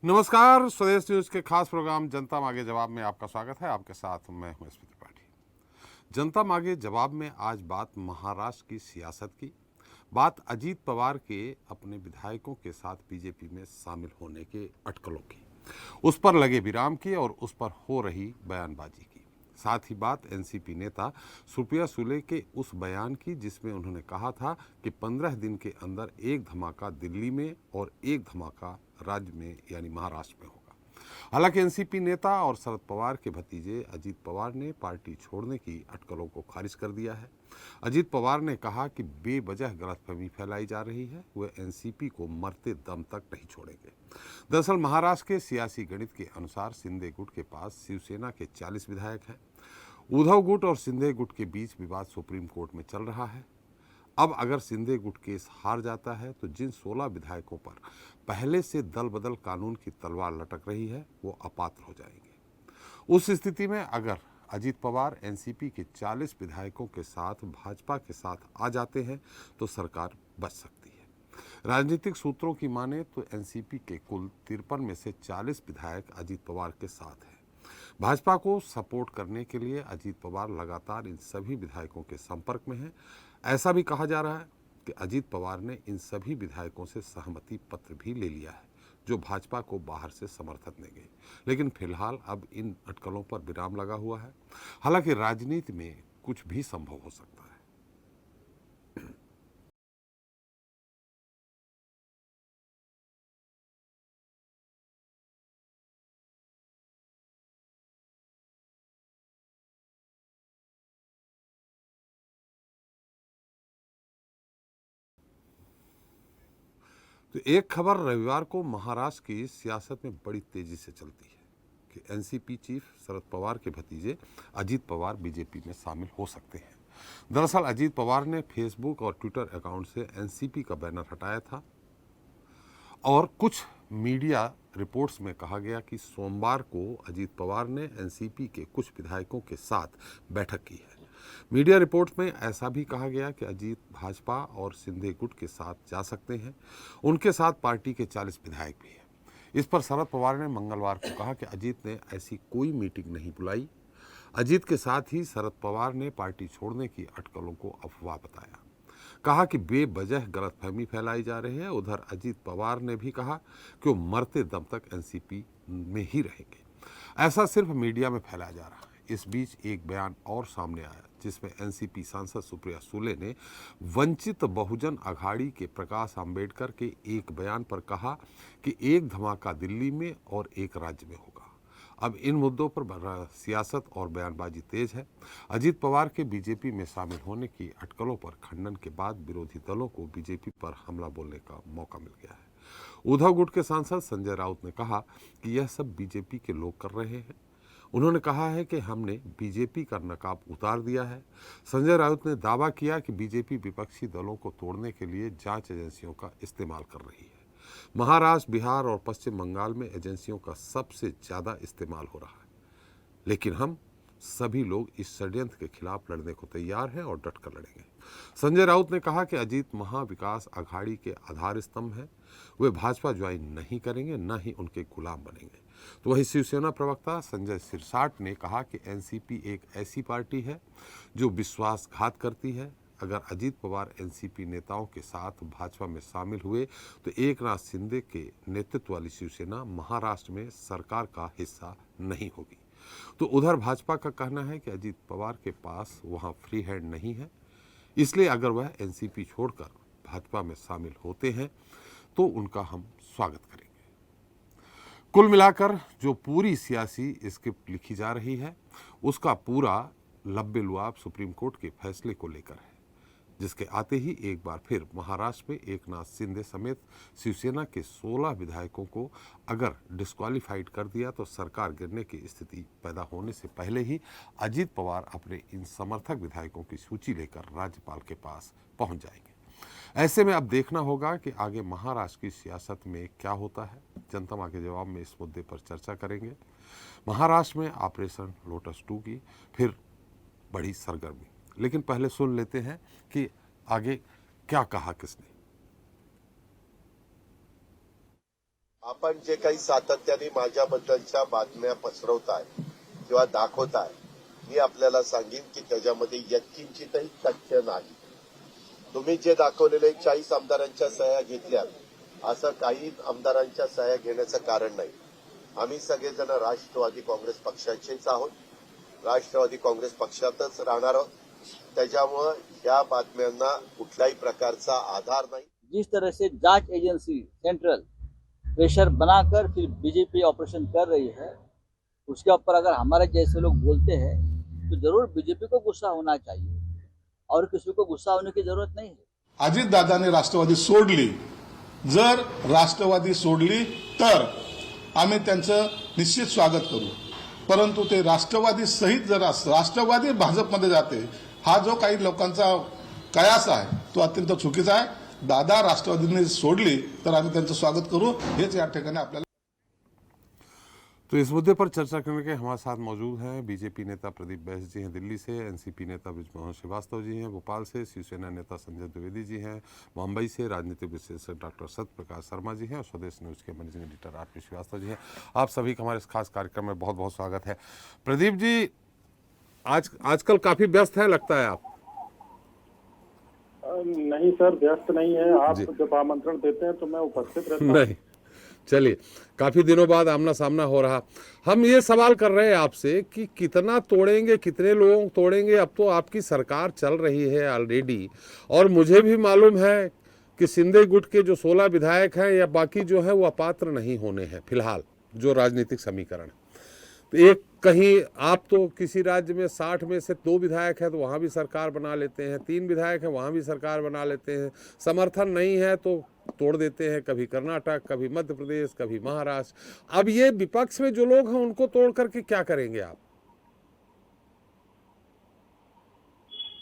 नमस्कार। स्वदेश न्यूज के खास प्रोग्राम जनता मांगे जवाब में आपका स्वागत है। आपके साथ मैं हूं एसपी त्रिपाठी। जनता मांगे जवाब में आज बात महाराष्ट्र की सियासत की, बात अजीत पवार के अपने विधायकों के साथ बीजेपी में शामिल होने के अटकलों की, उस पर लगे विराम की और उस पर हो रही बयानबाजी की। साथ ही बात एनसीपी नेता सुप्रिया सुले के उस बयान की जिसमें उन्होंने कहा था कि 15 दिन के अंदर एक धमाका दिल्ली में और एक धमाका राज्य में यानी महाराष्ट्र में होगा। हालांकि एनसीपी नेता और शरद पवार के भतीजे अजीत पवार ने पार्टी छोड़ने की अटकलों को खारिज कर दिया है। अजीत पवार ने कहा कि बेवजह गलतफहमी फैलाई जा रही है, वे एनसीपी को मरते दम तक नहीं छोड़ेंगे। दरअसल महाराष्ट्र के सियासी गणित के अनुसार शिंदे गुट के पास शिवसेना के 40 विधायक हैं। उद्धव गुट और शिंदे गुट के बीच विवाद सुप्रीम कोर्ट में चल रहा है। अब अगर शिंदे गुट केस हार जाता है तो जिन 16 विधायकों पर पहले से दल बदल कानून की तलवार लटक रही है वो अपात्र हो जाएंगे। उस स्थिति में अगर अजीत पवार एनसीपी के 40 विधायकों के साथ भाजपा के साथ आ जाते हैं तो सरकार बच सकती है। राजनीतिक सूत्रों की माने तो एनसीपी के कुल 53 में से 40 विधायक अजीत पवार के साथ हैं। भाजपा को सपोर्ट करने के लिए अजीत पवार लगातार इन सभी विधायकों के संपर्क में हैं। ऐसा भी कहा जा रहा है कि अजीत पवार ने इन सभी विधायकों से सहमति पत्र भी ले लिया है जो भाजपा को बाहर से समर्थन देंगे। लेकिन फिलहाल अब इन अटकलों पर विराम लगा हुआ है। हालांकि राजनीति में कुछ भी संभव हो सकता है। तो एक खबर रविवार को महाराष्ट्र की सियासत में बड़ी तेजी से चलती है कि एनसीपी चीफ शरद पवार के भतीजे अजीत पवार बीजेपी में शामिल हो सकते हैं। दरअसल अजीत पवार ने फेसबुक और ट्विटर अकाउंट से एनसीपी का बैनर हटाया था और कुछ मीडिया रिपोर्ट्स में कहा गया कि सोमवार को अजीत पवार ने एनसीपी के कुछ विधायकों के साथ बैठक की है। मीडिया रिपोर्ट में ऐसा भी कहा गया कि अजीत भाजपा और शिंदे गुट के साथ जा सकते हैं। उनके साथ पार्टी के 40 विधायक भी हैं। इस पर शरद पवार ने मंगलवार को कहा कि अजीत ने ऐसी कोई मीटिंग नहीं बुलाई। अजीत के साथ ही शरद पवार ने पार्टी छोड़ने की अटकलों को अफवाह बताया, कहा कि बेवजह गलतफहमी फैलाई जा रही है। उधर अजीत पवार ने भी कहा कि वो मरते दम तक एनसीपी में ही रहेंगे। ऐसा सिर्फ मीडिया में फैलाया जा रहा है। इस बीच एक बयान और सामने आया जिसमें एनसीपी सांसद सुप्रिया सुले ने वंचित बहुजन अघाड़ी के प्रकाश आंबेडकर के एक बयान पर कहा कि एक धमाका दिल्ली में और एक राज्य में होगा। अब इन मुद्दों पर सियासत और बयानबाजी तेज है। अजीत पवार के बीजेपी में शामिल होने की अटकलों पर खंडन के बाद विरोधी दलों को बीजेपी पर हमला बोलने का मौका मिल गया है। उद्धव गुट के सांसद संजय राउत ने कहा कि यह सब बीजेपी के लोग कर रहे हैं। उन्होंने कहा है कि हमने बीजेपी का नकाब उतार दिया है। संजय राउत ने दावा किया कि बीजेपी विपक्षी दलों को तोड़ने के लिए जांच एजेंसियों का इस्तेमाल कर रही है। महाराष्ट्र, बिहार और पश्चिम बंगाल में एजेंसियों का सबसे ज्यादा इस्तेमाल हो रहा है, लेकिन हम सभी लोग इस षड्यंत्र के खिलाफ लड़ने को तैयार हैं और डटकर लड़ेंगे। संजय राउत ने कहा कि अजीत महाविकास अघाड़ी के आधार स्तंभ हैं। वे भाजपा ज्वाइन नहीं करेंगे, न ही उनके गुलाम बनेंगे। तो वहीं शिवसेना प्रवक्ता संजय सिरसाट ने कहा कि एनसीपी एक ऐसी पार्टी है जो विश्वासघात करती है। अगर अजीत पवार एनसीपी नेताओं के साथ भाजपा में शामिल हुए तो एकनाथ शिंदे के नेतृत्व वाली शिवसेना महाराष्ट्र में सरकार का हिस्सा नहीं होगी। तो उधर भाजपा का कहना है कि अजीत पवार के पास वहां फ्री हैंड नहीं है, इसलिए अगर वह एनसीपी छोड़कर भाजपा में शामिल होते हैं तो उनका हम स्वागत करेंगे। कुल मिलाकर जो पूरी सियासी स्क्रिप्ट लिखी जा रही है उसका पूरा लब्बे लुआब सुप्रीम कोर्ट के फैसले को लेकर है, जिसके आते ही एक बार फिर महाराष्ट्र में एकनाथ शिंदे समेत शिवसेना के 16 विधायकों को अगर डिस्क्वालीफाइड कर दिया तो सरकार गिरने की स्थिति पैदा होने से पहले ही अजीत पवार अपने इन समर्थक विधायकों की सूची लेकर राज्यपाल के पास पहुंच जाएंगे। ऐसे में अब देखना होगा कि आगे महाराष्ट्र की सियासत में क्या होता है। जनता मांगे के जवाब में इस मुद्दे पर चर्चा करेंगे। महाराष्ट्र में ऑपरेशन लोटस 2 की फिर बड़ी सरगर्मी, लेकिन पहले सुन लेते हैं कि आगे क्या कहा किसने। आपण जे काही सातत्याने माझ्याबद्दलच्या बातम्या पसरवताय किंवा दाखवताय, मी आपल्याला सांगेन की त्याच्यामध्ये यत्किंचितही तथ्य नाही. तुम्ही जे दाखवलेले 40 आमदारांच्या सह्या घेतल्या, असं काही आमदारांच्या सह्या घेण्याचं कारण नाही. आम्ही सगळेजण राष्ट्रवादी काँग्रेस पक्षाचेच आहोत, राष्ट्रवादी काँग्रेस पक्षातच राहणार आहोत. त्याच्यामुळे या बातम्यांना कुठल्याही प्रकारचा आधार नाही. जिस तरह से जांच एजेंसी सेंट्रल प्रेशर बनाकर फिर बीजेपी ऑपरेशन कर रही है, उसके ऊपर अगर हमारे जैसे लोग बोलते हैं तो जरूर बीजेपी को गुस्सा होना चाहिए और किसी को गुस्सा होने की जरूरत नहीं है. अजितदादाने राष्ट्रवादी सोडली, जर राष्ट्रवादी सोडली तर आम्ही त्यांचं निश्चित स्वागत करू, परंतु ते राष्ट्रवादी सहित जर राष्ट्रवादी भाजपमध्ये जाते, हा जो काही लोकांचा कयास आहे तो अत्यंत चुकीचा आहे. दादा राष्ट्रवादीने सोडली तर आम्ही त्यांचं स्वागत करू, हेच या ठिकाणी आपल्याला. तो इस मुद्दे पर चर्चा करने के हमारे साथ मौजूद हैं बीजेपी नेता प्रदीप बैस जी हैं दिल्ली से, एनसीपी नेता बृजमोहन श्रीवास्तव जी हैं भोपाल से, शिवसेना नेता संजय द्विवेदी जी हैं मुंबई से, राजनीतिक विश्लेषक डॉक्टर सत्य प्रकाश शर्मा जी हैं और स्वदेश न्यूज के managing editor RP Srivastava ji हैं. आप सभी का हमारे इस खास कार्यक्रम में बहुत बहुत स्वागत है. प्रदीप जी, आजकल काफी व्यस्त है लगता है आप? नहीं सर, व्यस्त नहीं है. आप जब आमंत्रण देते हैं तो मैं उपस्थित रहता हूं. नहीं, चलिए, काफी दिनों बाद आमना सामना हो रहा. हम ये सवाल कर रहे हैं आपसे कि कितना तोड़ेंगे, कितने लोगों को तोड़ेंगे. अब तो आपकी सरकार चल रही है ऑलरेडी, और मुझे भी मालूम है कि सिंधे गुट के जो 16 विधायक हैं या बाकी जो है वो अपात्र नहीं होने हैं फिलहाल, जो राजनीतिक समीकरण. तो एक कहीं आप तो किसी राज्य में 60 में से 2 विधायक है तो वहाँ भी सरकार बना लेते हैं, 3 विधायक है वहाँ भी सरकार बना लेते हैं, समर्थन नहीं है तो तोड़ देते हैं, कभी कर्नाटक, कभी मध्य प्रदेश, कभी महाराष्ट्र. अब ये विपक्ष में जो लोग हैं उनको तोड़ करके क्या करेंगे आप?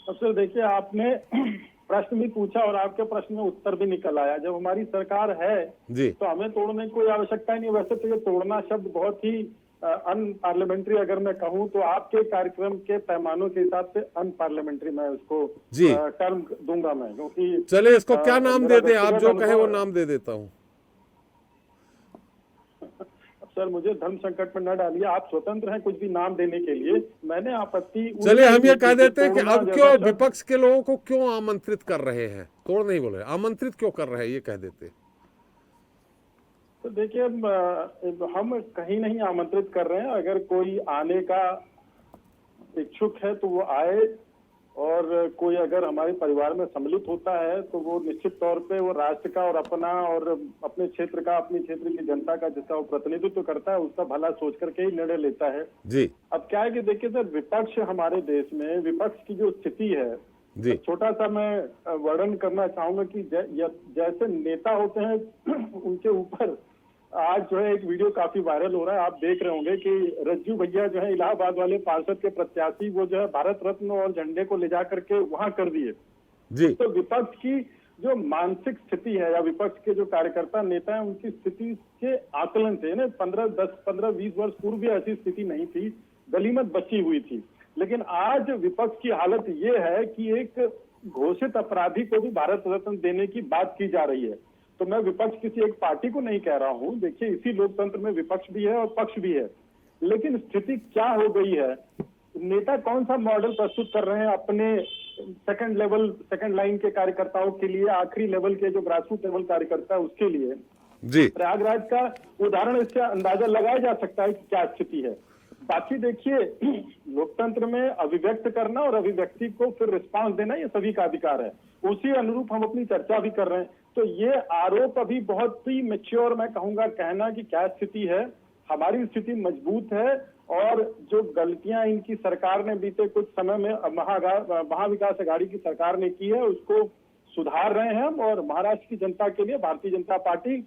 अब सर देखिए, आपने प्रश्न भी पूछा और आपके प्रश्न में उत्तर भी निकल आया. जब हमारी सरकार है जी, तो हमें तोड़ने की कोई आवश्यकता ही नहीं. वैसे तो ये तोड़ना शब्द बहुत ही अनपार्लियामेंट्री अगर मैं कहूं तो आपके कार्यक्रम के पैमानों के हिसाब से अनपार्लियामेंट्री मैं उसको टर्म दूंगा मैं, क्योंकि चले इसको क्या नाम दे दें, आप जो कहे वो नाम दे देता हूं. सर मुझे धर्म संकट में न डालिए, आप स्वतंत्र हैं कुछ भी नाम देने के लिए. मैंने आपत्ति, चलिए हम ये कह देते हैं कि अब क्यों विपक्ष के लोगों को क्यों आमंत्रित कर रहे हैं, तोड़ नहीं बोल रहे, आमंत्रित क्यों कर रहे हैं ये कह देते. तो देखिए, हम कहीं नहीं आमंत्रित कर रहे हैं. अगर कोई आने का इच्छुक है तो वो आए, और कोई अगर हमारे परिवार में सम्मिलित होता है तो वो निश्चित तौर पे वो राष्ट्र का और अपना और अपने क्षेत्र का, अपनी क्षेत्र की जनता का जिसका वो प्रतिनिधित्व करता है उसका भला सोच करके ही निर्णय लेता है. जी, अब क्या है कि देखिए सर, विपक्ष हमारे देश में, विपक्ष की जो स्थिति है, छोटा सा मैं वर्णन करना चाहूंगा कि जैसे नेता होते हैं उनके ऊपर आज जो है एक वीडियो काफी वायरल हो रहा है, आप देख रहे होंगे कि रज्जू भैया जो है इलाहाबाद वाले पार्षद के प्रत्याशी, वो जो है भारत रत्न और झंडे को ले जा करके वहां कर दिए. जी, तो विपक्ष की जो मानसिक स्थिति है या विपक्ष के जो कार्यकर्ता नेता है उनकी स्थिति के आकलन से ना 15-20 वर्ष पूर्व भी ऐसी स्थिति नहीं थी, गलीमत बची हुई थी. लेकिन आज विपक्ष की हालत ये है कि एक घोषित अपराधी को भी भारत रत्न देने की बात की जा रही है. तो मैं विपक्ष किसी एक पार्टी को नहीं कह रहा हूं. देखिए, इसी लोकतंत्र में विपक्ष भी है और पक्ष भी है, लेकिन स्थिति क्या हो गई है, नेता कौन सा मॉडल प्रस्तुत कर रहे हैं अपने सेकंड लाइन के कार्यकर्ताओं के लिए, आखिरी लेवल के जो ग्रासरूट लेवल कार्यकर्ता है उसके लिए. जी, प्रयागराज का उदाहरण इससे अंदाजा लगाया जा सकता है कि क्या स्थिति है. बाकी देखिए, लोकतंत्र में अभिव्यक्त करना और अभिव्यक्ति को फिर रिस्पांस देना ये सभी का अधिकार है. उसी अनुरूप हम अपनी चर्चा भी कर रहे हैं. तो ये आरोप अभी बहुत ही मैच्योर मैं कहूंगा कहना कि क्या स्थिति है. हमारी स्थिति मजबूत है, और जो गलतियां इनकी सरकार ने बीते कुछ समय में महाविकास अघाड़ी की सरकार ने की है उसको सुधार रहे हैं हम. और महाराष्ट्र की जनता के लिए भारतीय जनता पार्टी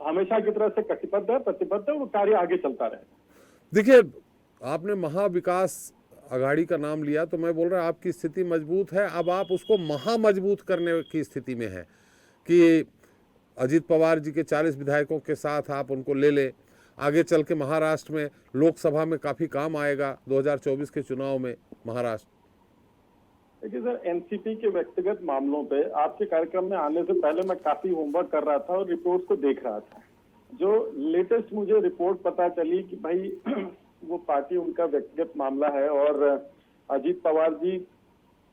हमेशा की तरह से कटिबद्ध है, प्रतिबद्ध है, वो कार्य आगे चलता रहे. देखिए, आपने महाविकास अघाड़ी का नाम लिया तो मैं बोल रहा हूँ आपकी स्थिति मजबूत है. अब आप उसको महामजबूत करने की स्थिति में है कि अजीत पवार जी के 40 विधायकों के साथ आप उनको ले ले. आगे चल के महाराष्ट्र में लोकसभा में काफ़ी काम आएगा 2024 के चुनाव में महाराष्ट्र. देखिए सर, एनसीपी के व्यक्तिगत मामलों पे आपके कार्यक्रम में आने से पहले मैं काफी होमवर्क कर रहा था और रिपोर्ट को देख रहा था. जो लेटेस्ट मुझे रिपोर्ट पता चली कि भाई वो पार्टी उनका व्यक्तिगत मामला है और अजीत पवार जी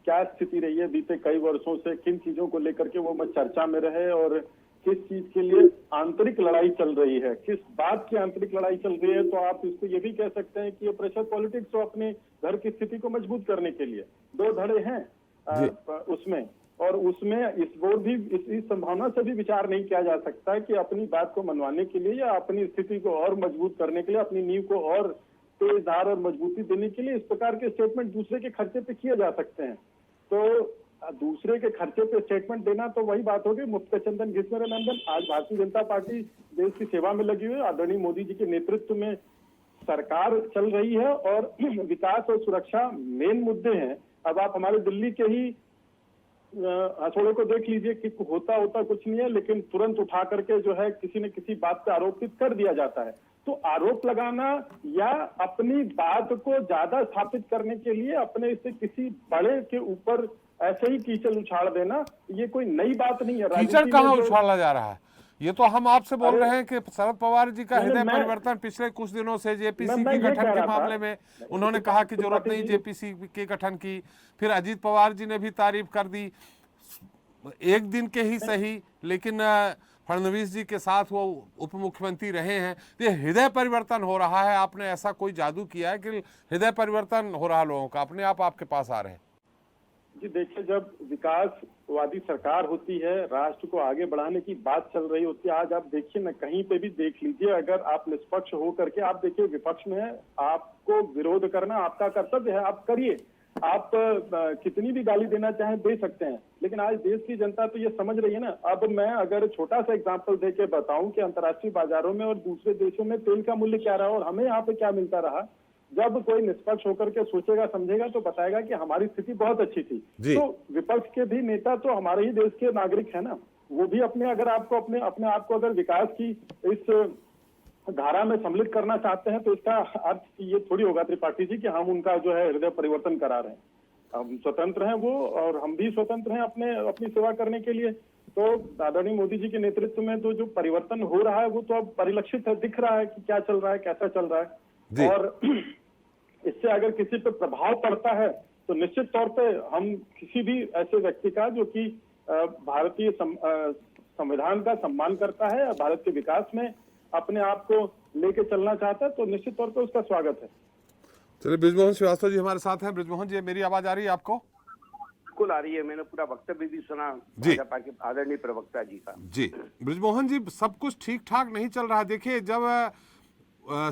क्या स्थिति रही है बीते कई वर्षों से, किन चीजों को लेकर के वो चर्चा में रहे और किस चीज के लिए आंतरिक लड़ाई चल रही है, किस बात की आंतरिक लड़ाई चल रही है, तो आप इसको ये भी कह सकते हैं कि ये प्रेशर पॉलिटिक्स हो अपने घर की स्थिति को मजबूत करने के लिए। दो धड़े हैं उसमें, और उसमें इस संभावना से भी विचार नहीं किया जा सकता कि अपनी बात को मनवाने के लिए या अपनी स्थिति को और मजबूत करने के लिए, अपनी नींव को और तेज धार और मजबूती देने के लिए इस प्रकार के स्टेटमेंट दूसरे के खर्चे पे किए जा सकते हैं। तो दूसरे के खर्चे पे स्टेटमेंट देना तो वही बात होगी मुफ्त का चंदन घिस मेरे नंदन। आज भारतीय जनता पार्टी देश की सेवा में लगी हुई है, आदरणीय मोदी जी के नेतृत्व में सरकार चल रही है और विकास और सुरक्षा मेन मुद्दे हैं। अब आप हमारे दिल्ली के ही हथौड़े को देख लीजिए कि होता कुछ नहीं है, लेकिन तुरंत उठा करके जो है किसी न किसी बात पे आरोपित कर दिया जाता है। तो आरोप लगाना या अपनी बात को ज्यादा स्थापित करने के लिए अपने से किसी बड़े के ऊपर ऐसे ही कीचड़ उछाल देना, ये कोई नई बात नहीं है। कीचड़ कहाँ उछाला जा रहा है? ये तो हम आपसे बोल रहे हैं कि शरद पवार जी का हृदय परिवर्तन पिछले कुछ दिनों से जेपीसी के गठन के मामले में उन्होंने कहा कि जरूरत नहीं जेपीसी के गठन की, फिर अजीत पवार जी ने भी तारीफ कर दी, एक दिन के ही सही, लेकिन फडणवीस जी के साथ वो उप मुख्यमंत्री रहे हैं। ये हृदय परिवर्तन हो रहा है, आपने ऐसा कोई जादू किया है कि हृदय परिवर्तन हो रहा है लोगों का, अपने आप आपके पास आ रहे हैं? जी देखिए, जब विकासवादी सरकार होती है, राष्ट्र को आगे बढ़ाने की बात चल रही होती है, आज आप देखिए ना, कहीं पे भी देख लीजिए, अगर आप निष्पक्ष हो करके आप देखिए, विपक्ष में है, आपको विरोध करना आपका कर्तव्य है, आप करिए, आप कितनी भी गाली देना चाहें दे सकते हैं, लेकिन आज देश की जनता तो ये समझ रही है ना। अब मैं अगर छोटा सा एग्जांपल देके बताऊं कि अंतर्राष्ट्रीय बाजारों में और दूसरे देशों में तेल का मूल्य क्या रहा और हमें यहाँ पे क्या मिलता रहा, जब कोई निष्पक्ष होकर के सोचेगा समझेगा तो बताएगा कि हमारी स्थिति बहुत अच्छी थी। तो विपक्ष के भी नेता तो हमारे ही देश के नागरिक है ना, वो भी अपने अगर आपको अपने आप को अगर विकास की इस धारा में सम्मिलित करना चाहते हैं तो इसका अर्थ ये थोड़ी होगा त्रिपाठी जी कि हम उनका जो है हृदय परिवर्तन करा रहे हैं। हम स्वतंत्र हैं वो, और हम भी स्वतंत्र हैं अपनी सेवा करने के लिए। तो आदरणीय मोदी जी के नेतृत्व में तो जो परिवर्तन हो रहा है वो तो अब परिलक्षित है, दिख रहा है कि क्या चल रहा है, कैसा चल रहा है, और इससे अगर किसी पे प्रभाव पड़ता है तो निश्चित तौर पे हम किसी भी ऐसे व्यक्ति का जो कि भारतीय संविधान का सम्मान करता है, भारत के विकास में अपने आप को लेके चलना चाहता है, तो निश्चित तौर पे उसका स्वागत है। चलिए, बृजमोहन श्रीवास्तव जी हमारे साथ हैं। बृजमोहन जी, मेरी आवाज आ रही है आपको? बिल्कुल आ रही है, मैंने पूरा वक्तव्य भी सुना भाजपा के आदरणीय प्रवक्ता जी का। जी बृजमोहन जी, सब कुछ ठीक ठाक नहीं चल रहा है। देखिए, जब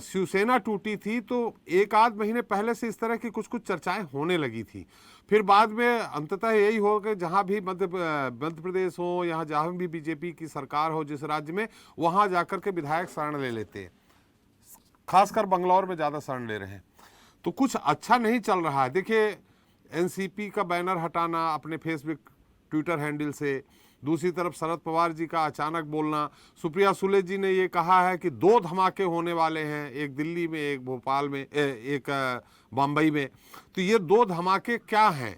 शिवसेना टूटी थी तो एक आध महीने पहले से इस तरह की कुछ चर्चाएं होने लगी थी, फिर बाद में अंततः यही हो कि जहां भी मध्य प्रदेश हो, यहाँ जहां भी बीजेपी की सरकार हो जिस राज्य में, वहां जाकर के विधायक शरण ले लेते हैं, खासकर बंगलौर में ज्यादा शरण ले रहे हैं, तो कुछ अच्छा नहीं चल रहा है। देखिए, एनसीपी का बैनर हटाना अपने फेसबुक ट्विटर हैंडल से, दूसरी तरफ शरद पवार जी का अचानक बोलना, सुप्रिया सुले जी ने ये कहा है कि 2 धमाके होने वाले हैं, एक दिल्ली में, एक भोपाल में, एक बम्बई में, तो ये 2 धमाके क्या हैं?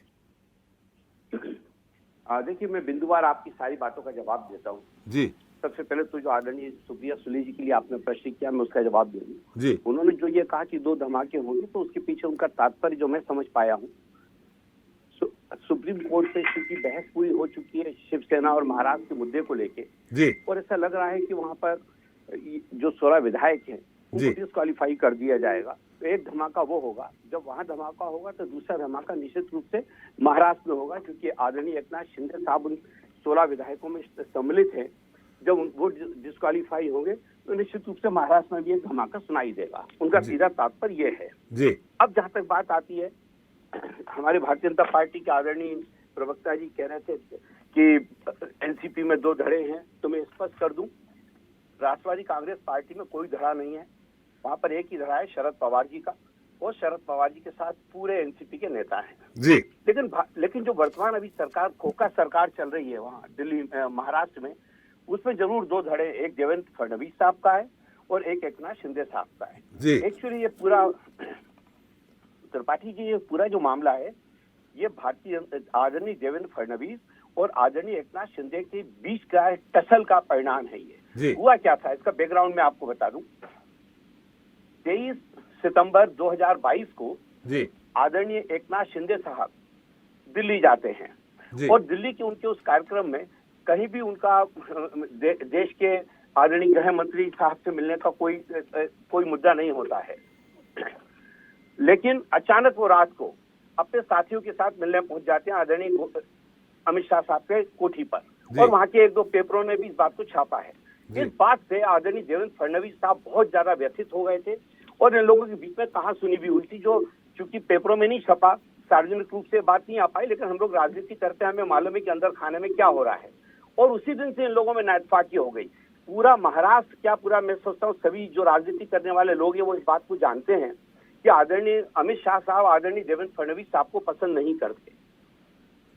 देखिए, मैं बिंदुवार आपकी सारी बातों का जवाब देता हूँ। जी, सबसे पहले तो जो आदरणीय सुप्रिया सुले जी के लिए आपने प्रश्न किया, मैं उसका जवाब दे दूँ। जी, उन्होंने जो ये कहा कि 2 धमाके होंगे, तो उसके पीछे उनका तात्पर्य जो मैं समझ पाया हूँ, सुप्रीम कोर्ट से इसकी बहस पूरी हो चुकी है शिवसेना और महाराष्ट्र के मुद्दे को लेके, जी, और ऐसा लग रहा है कि वहां पर जो 16 विधायक हैं उनको डिस्क्वालीफाई कर दिया जाएगा। तो एक धमाका वो होगा, जब वहां धमाका होगा तो दूसरा धमाका निश्चित रूप से महाराष्ट्र में होगा, क्योंकि आदरणीय एकनाथ शिंदे साहब उन 16 विधायकों में सम्मिलित है। जब वो डिस्क्वालीफाई होंगे तो निश्चित रूप से महाराष्ट्र में भी एक धमाका सुनाई देगा। उनका सीधा तात्पर्य ये है। जी, अब जहां तक बात आती है, हमारे भारतीय जनता पार्टी के आदरणीय प्रवक्ता जी कह रहे थे कि एनसीपी में 2 धड़े हैं, तो मैं स्पष्ट कर दूं, राष्ट्रवादी कांग्रेस पार्टी में कोई धड़ा नहीं है। वहां पर एक ही धड़ा है शरद पवार जी का, और शरद पवार जी के साथ पूरे एनसीपी के नेता हैं। जी, लेकिन जो वर्तमान अभी सरकार, खोखा सरकार चल रही है वहाँ दिल्ली महाराष्ट्र में, उसमें जरूर 2 धड़े, एक देवेंद्र फडणवीस साहब का है और एक एकनाथ शिंदे साहब का है। एक्चुअली ये पूरा त्रिपाठी जी, ये पूरा जो मामला है, ये भारतीय आदरणीय देवेंद्र फडणवीस और आदरणीय एकनाथ शिंदे के बीच का टसल का परिणाम है ये। जी। हुआ क्या था, इसका बैकग्राउंड मैं आपको बता दूं। 23 सितंबर 2022 को जी आदरणीय एकनाथ शिंदे साहब दिल्ली जाते हैं जी और दिल्ली के उनके उस कार्यक्रम में कहीं भी उनका देश के आदरणीय गृह मंत्री साहब से मिलने का कोई मुद्दा नहीं होता है। लेकिन अचानक वो रात को अपने साथियों के साथ मिलने पहुंच जाते हैं आदरणीय अमित शाह साहब के कोठी पर, और वहां के एक दो पेपरों ने भी इस बात को छापा है। इस बात से आदरणीय देवेंद्र फडणवीस साहब बहुत ज्यादा व्यथित हो गए थे और इन लोगों के बीच में कहा सुनी भी हुई थी, जो चूंकि पेपरों में नहीं छपा, सार्वजनिक रूप से बात नहीं आ पाई, लेकिन हम लोग राजनीति करते हैं, हमें मालूम है कि अंदर खाने में क्या हो रहा है। और उसी दिन से इन लोगों में नाइटफाकी हो गई। पूरा महाराष्ट्र क्या, पूरा मैं सोचता हूँ सभी जो राजनीति करने वाले लोग हैं वो इस बात को जानते हैं कि आदरणीय अमित शाह साहब आदरणीय देवेंद्र फडणवीस साहब को पसंद नहीं करते।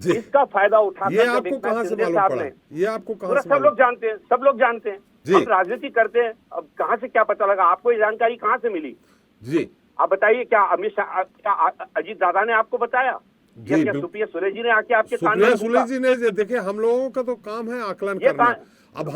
इसका फायदा उठाकर ये आपको कहाँ से मालूम पड़ा? ये आपको कहाँ से सब लोग जानते हैं, सब लोग जानते हैं, हम राजनीति करते हैं। अब कहाँ से क्या पता लगा आपको, ये जानकारी कहाँ से मिली? जी आप बताइए, क्या अमित शाह, क्या अजीत दादा ने आपको बताया? क्या सुप्रिया सुले जी ने आके आपके कान में? सुप्रिया सुले जी ने, देखिए हम लोगों का तो काम है आकलन करना। अब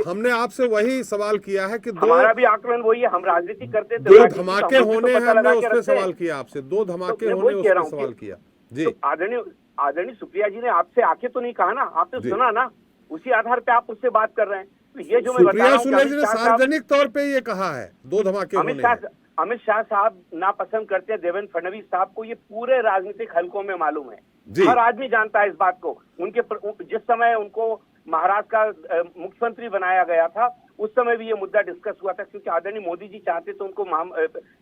हमने आपसे वही सवाल किया है कि हमारा भी आकलन वही है, हम राजनीति करते थे। 2 धमाके होने हैं, हमने उस पर सवाल किया आपसे, 2 धमाके होने उस पर सवाल किया। जी, आदरणीय सुप्रिया जी ने आपसे आके तो नहीं कहा ना, आपने सुना ना, उसी आधार पे आप उससे बात कर रहे हैं। तो ये जो मैं बता रहा हूं, सुप्रिया सुले जी ने सार्वजनिक तौर पे ये कहा है 2 धमाके होने हैं। अमित शाह साहब नापसंद करते हैं देवेंद्र फडणवीस साहब को, ये पूरे राजनीतिक हलकों में मालूम है, हर आदमी जानता है इस बात को। उनके जिस समय उनको महाराष्ट्र का मुख्यमंत्री बनाया गया था उस समय भी ये मुद्दा डिस्कस हुआ था, क्योंकि आदरणीय मोदी जी चाहते थे उनको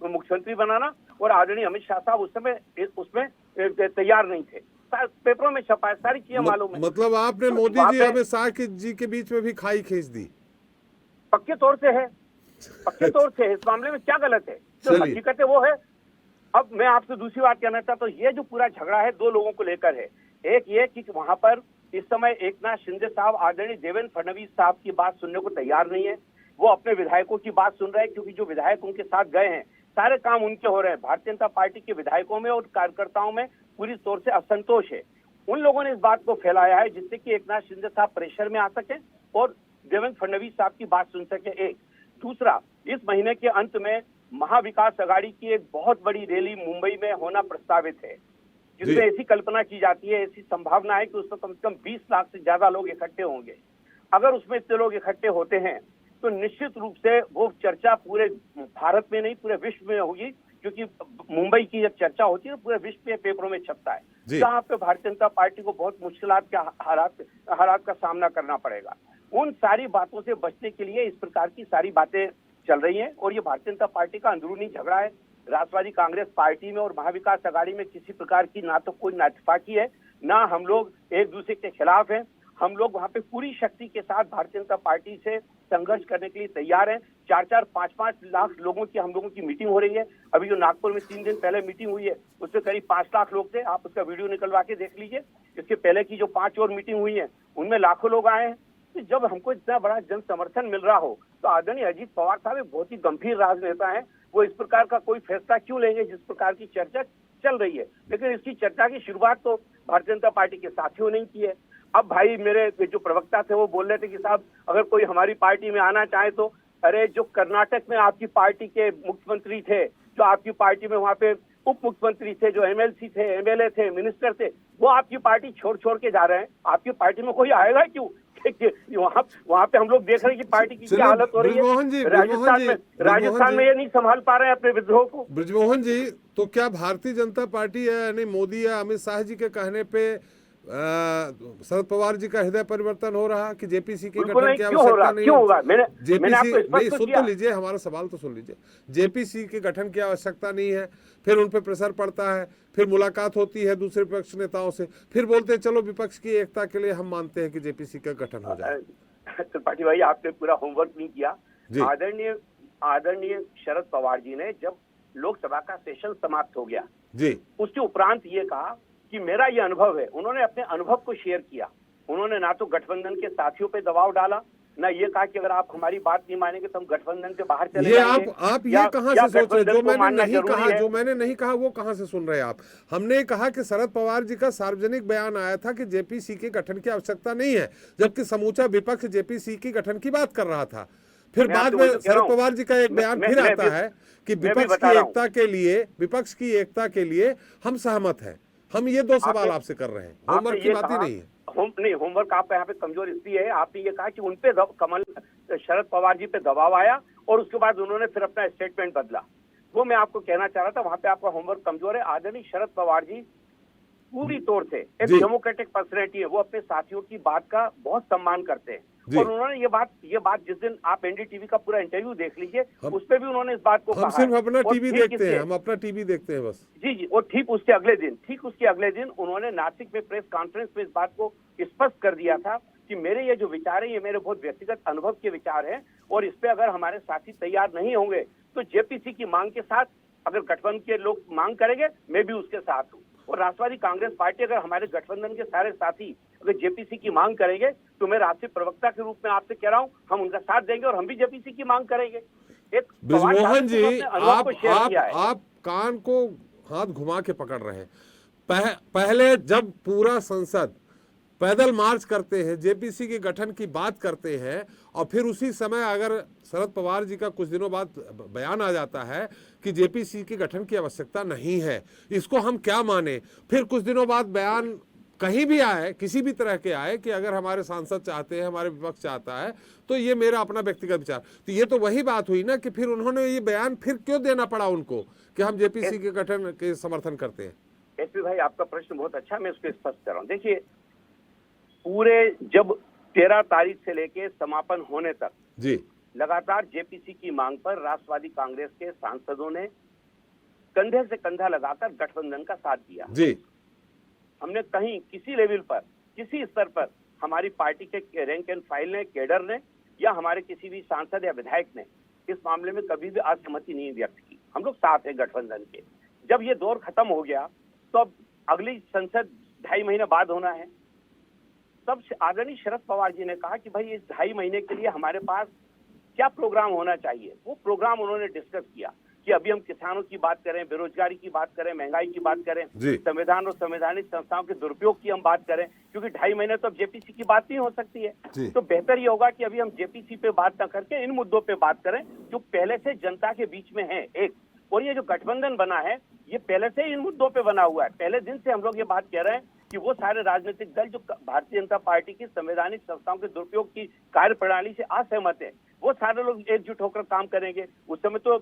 मुख्यमंत्री बनाना, और आदरणीय अमित शाह साहब उस समय उसमें तैयार नहीं थे। पेपरों में छपा है, सारी चीजें मालूम है। मतलब आपने मोदी जी अमित शाह जी के बीच में भी खाई खींच दी? पक्के तौर से है, पक्के तौर से। इस मामले में क्या गलत है, जो हकीकत है वो है। अब मैं आपसे दूसरी बात कहना चाहता हूँ, ये जो पूरा झगड़ा है 2 लोगों को लेकर है। एक ये कि वहां पर इस समय एकनाथ शिंदे साहब आदरणीय देवेंद्र फडणवीस साहब की बात सुनने को तैयार नहीं है, वो अपने विधायकों की बात सुन रहे हैं, क्योंकि जो विधायक उनके साथ गए हैं सारे काम उनके हो रहे हैं। भारतीय जनता पार्टी के विधायकों में और कार्यकर्ताओं में पूरी तौर से असंतोष है। उन लोगों ने इस बात को फैलाया है जिससे कि एकनाथ शिंदे साहब प्रेशर में आ सके और देवेंद्र फडणवीस साहब की बात सुन सके। एक दूसरा, इस महीने के अंत में महाविकास अघाड़ी की एक बहुत बड़ी रैली मुंबई में होना प्रस्तावित है, जिसमें ऐसी कल्पना की जाती है, ऐसी संभावना है कि उसमें कम से कम 20 लाख से ज्यादा लोग इकट्ठे होंगे। अगर उसमें इतने लोग इकट्ठे होते हैं तो निश्चित रूप से वो चर्चा पूरे भारत में नहीं पूरे विश्व में होगी, क्योंकि मुंबई की जब चर्चा होती है तो पूरे विश्व में पेपरों में छपता है, जहाँ पे भारतीय जनता पार्टी को बहुत मुश्किलात के हालात का सामना करना पड़ेगा। उन सारी बातों से बचने के लिए इस प्रकार की सारी बातें चल रही हैं, और ये भारतीय जनता पार्टी का अंदरूनी झगड़ा है। राष्ट्रवादी कांग्रेस पार्टी में और महाविकास अघाड़ी में किसी प्रकार की ना तो कोई नाइटफाकी है, ना हम लोग एक दूसरे के खिलाफ हैं। हम लोग वहाँ पे पूरी शक्ति के साथ भारतीय जनता पार्टी से संघर्ष करने के लिए तैयार हैं। 4-4, 5-5 लाख लोगों की हम लोगों की मीटिंग हो रही है। अभी जो नागपुर में 3 दिन पहले मीटिंग हुई है उसमें करीब 5 लाख लोग थे, आप उसका वीडियो निकलवा के देख लीजिए। इसके पहले की जो 5 और मीटिंग हुई है उनमें लाखों लोग आए हैं। तो जब हमको इतना बड़ा जन समर्थन मिल रहा हो तो आदरणीय अजीत पवार साहब एक बहुत ही गंभीर राजनेता है, वो इस प्रकार का कोई फैसला क्यों लेंगे जिस प्रकार की चर्चा चल रही है। लेकिन इसकी चर्चा की शुरुआत तो भारतीय जनता पार्टी के साथियों ने की है। अब भाई मेरे जो प्रवक्ता थे वो बोल रहे थे कि साहब अगर कोई हमारी पार्टी में आना चाहे तो, अरे जो कर्नाटक में आपकी पार्टी के मुख्यमंत्री थे, जो आपकी पार्टी में वहाँ पे उप मुख्यमंत्री थे, जो एमएलसी थे, एमएलए थे, मिनिस्टर थे, वो आपकी पार्टी छोड़ के जा रहे हैं। आपकी पार्टी में कोई आएगा क्यों? वहाँ पे हम लोग देख रहे हैं कि पार्टी की क्या हालत हो रही है। राजस्थान में ये नहीं संभाल पा रहे हैं अपने विद्रोह को। ब्रिजमोहन जी, तो क्या भारतीय जनता पार्टी है यानी मोदी या अमित शाह जी के कहने पे शरद पवार जी का हृदय परिवर्तन हो रहा कि जेपीसी के गठन की आवश्यकता नहीं? क्यों होगा? जेपीसी नहीं, सुन तो लीजिए, हमारा सवाल तो सुन लीजिए। जेपीसी के गठन की आवश्यकता नहीं है, फिर उन पर प्रेशर पड़ता है, फिर मुलाकात होती है दूसरे पक्ष नेताओं से, फिर बोलते हैं चलो विपक्ष की एकता के लिए हम मानते हैं कि जेपीसी का गठन हो जाए। त्रिपाठी भाई, आपने पूरा होमवर्क नहीं किया। आदरणीय शरद पवार जी ने जब लोकसभा का सेशन समाप्त हो गया जी, उसके उपरांत ये कहा कि मेरा ये अनुभव है। उन्होंने अपने अनुभव को शेयर किया। उन्होंने ना तो गठबंधन के साथियों पे दबाव डाला, ना ये कहा कि अगर आप हमारी बात नहीं मानेंगे तो हम गठबंधन से बाहर चले ये जाएंगे। आप ये या कहाँ से सोच रहे? गठबंधन जो को मैंने मानना नहीं जरूरी कहा, है। जो मैंने नहीं कहा वो कहाँ से सुन रहे हैं आप? हमने कहा कि शरद पवार जी का सार्वजनिक बयान आया था कि जेपीसी के गठन की आवश्यकता नहीं है, जबकि समूचा विपक्ष जेपीसी की गठन की बात कर रहा था। फिर मैं बाद आपको में वही तो कह रहा शरद हूं। पवार जी का एक बयान फिर आता है कि मैं भी विपक्ष बता की रहा हूं। एकता के लिए, विपक्ष की एकता के लिए हम सहमत हैं। हम ये दो सवाल आपसे कर रहे हैं, होमवर्क की बात ही नहीं है। होमवर्क आपका यहाँ पे कमजोर इसलिए है, आपने ये कहा कि उनपे कमल शरद पवार जी पे दबाव आया और उसके बाद उन्होंने फिर अपना स्टेटमेंट बदला। वो मैं आपको कहना चाह रहा था, वहां पे आपका होमवर्क कमजोर है। आदरणीय शरद पवार जी पूरी तौर से एक डेमोक्रेटिक पर्सनैलिटी है, वो अपने साथियों की बात का बहुत सम्मान करते हैं। और उन्होंने ये बात जिस दिन आप एनडीटीवी का पूरा इंटरव्यू देख लीजिए, उस पर भी उन्होंने इस बात को कहा। हम सिर्फ अपना और टीवी ठीक देखते हैं, इसके- हम अपना टीवी देखते हैं बस। जी, और ठीक उसके अगले दिन उन्होंने नासिक में प्रेस कॉन्फ्रेंस में इस बात को स्पष्ट कर दिया था कि मेरे ये जो विचार है ये मेरे बहुत व्यक्तिगत अनुभव के विचार हैं, और इस पे अगर हमारे साथी तैयार नहीं होंगे तो जेपीसी की मांग के साथ अगर गठबंधन के लोग मांग करेंगे, मैं भी उसके साथ हूँ। और राष्ट्रवादी कांग्रेस पार्टी अगर हमारे गठबंधन के सारे साथी अगर जेपीसी की मांग करेंगे तो मैं राष्ट्रीय प्रवक्ता के रूप में आपसे कह रहा हूँ, हम उनका साथ देंगे और हम भी जेपीसी की मांग करेंगे। एक ब्रिजमोहन जी, अपने अनुभव को शेयर किया है। आप कान को हाथ घुमा के पकड़ रहे हैं। पहले जब पूरा संसद पैदल मार्च करते हैं, जेपीसी के गठन की बात करते हैं, और फिर उसी समय अगर शरद पवार जी का कुछ दिनों बाद बयान आ जाता है कि जेपीसी के गठन की आवश्यकता नहीं है, इसको हम क्या माने? फिर कुछ दिनों बाद बयान कहीं भी आए, किसी भी तरह के आए कि अगर हमारे सांसद चाहते हैं, हमारे विपक्ष चाहता है, तो ये मेरा अपना व्यक्तिगत विचार। तो ये तो वही बात हुई ना कि फिर उन्होंने ये बयान फिर क्यों देना पड़ा उनको कि हम जेपीसी के गठन के समर्थन करते हैं। एसपी भाई, आपका प्रश्न बहुत अच्छा, मैं उसको स्पष्ट कर रहा हूँ। देखिए, पूरे जब 13 तारीख से लेके समापन होने तक जी लगातार जेपीसी की मांग पर राष्ट्रवादी कांग्रेस के सांसदों ने कंधे से कंधा लगाकर गठबंधन का साथ दिया। जी, हमने कहीं किसी लेवल पर, किसी स्तर पर हमारी पार्टी के रैंक एंड फाइल ने, कैडर ने, या हमारे किसी भी सांसद या विधायक ने इस मामले में कभी भी असहमति नहीं व्यक्त की। हम लोग साथ हैं गठबंधन के। जब ये दौर खत्म हो गया तो अब अगली संसद 2.5 महीने बाद होना है। तब आदरणीय शरद पवार जी ने कहा कि भाई इस 2.5 महीने के लिए हमारे पास क्या प्रोग्राम होना चाहिए। वो प्रोग्राम उन्होंने डिस्कस किया कि अभी हम किसानों की बात करें, बेरोजगारी की बात करें, महंगाई की बात करें, संविधान और संवैधानिक संस्थाओं के दुरुपयोग की हम बात करें, क्योंकि 2.5 महीने तो अब जेपीसी की बात नहीं हो सकती है। तो बेहतर ये होगा कि अभी हम जेपीसी पे बात न करके इन मुद्दों पे बात करें जो पहले से जनता के बीच में है। एक और ये जो गठबंधन बना है ये पहले से इन मुद्दों पे बना हुआ है। पहले दिन से हम लोग ये बात कह रहे हैं कि वो सारे राजनीतिक दल जो भारतीय जनता पार्टी की संवैधानिक संस्थाओं के दुरुपयोग की कार्य प्रणाली से असहमत है, वो सारे लोग एकजुट होकर काम करेंगे। उस समय तो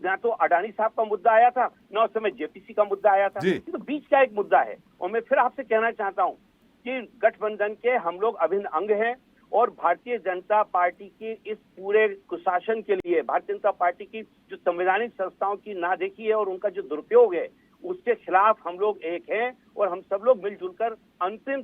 ना तो अडानी साहब का मुद्दा आया था, ना उस समय जेपीसी का मुद्दा आया था। तो बीच का एक मुद्दा है। और मैं फिर आपसे कहना चाहता हूँ कि गठबंधन के हम लोग अभिन्न अंग हैं, और भारतीय जनता पार्टी की इस पूरे कुशासन के लिए, भारतीय जनता पार्टी की जो संवैधानिक संस्थाओं की ना देखी है और उनका जो दुरुपयोग है, उसके खिलाफ हम लोग एक हैं, और हम सब लोग मिलजुल कर अंतिम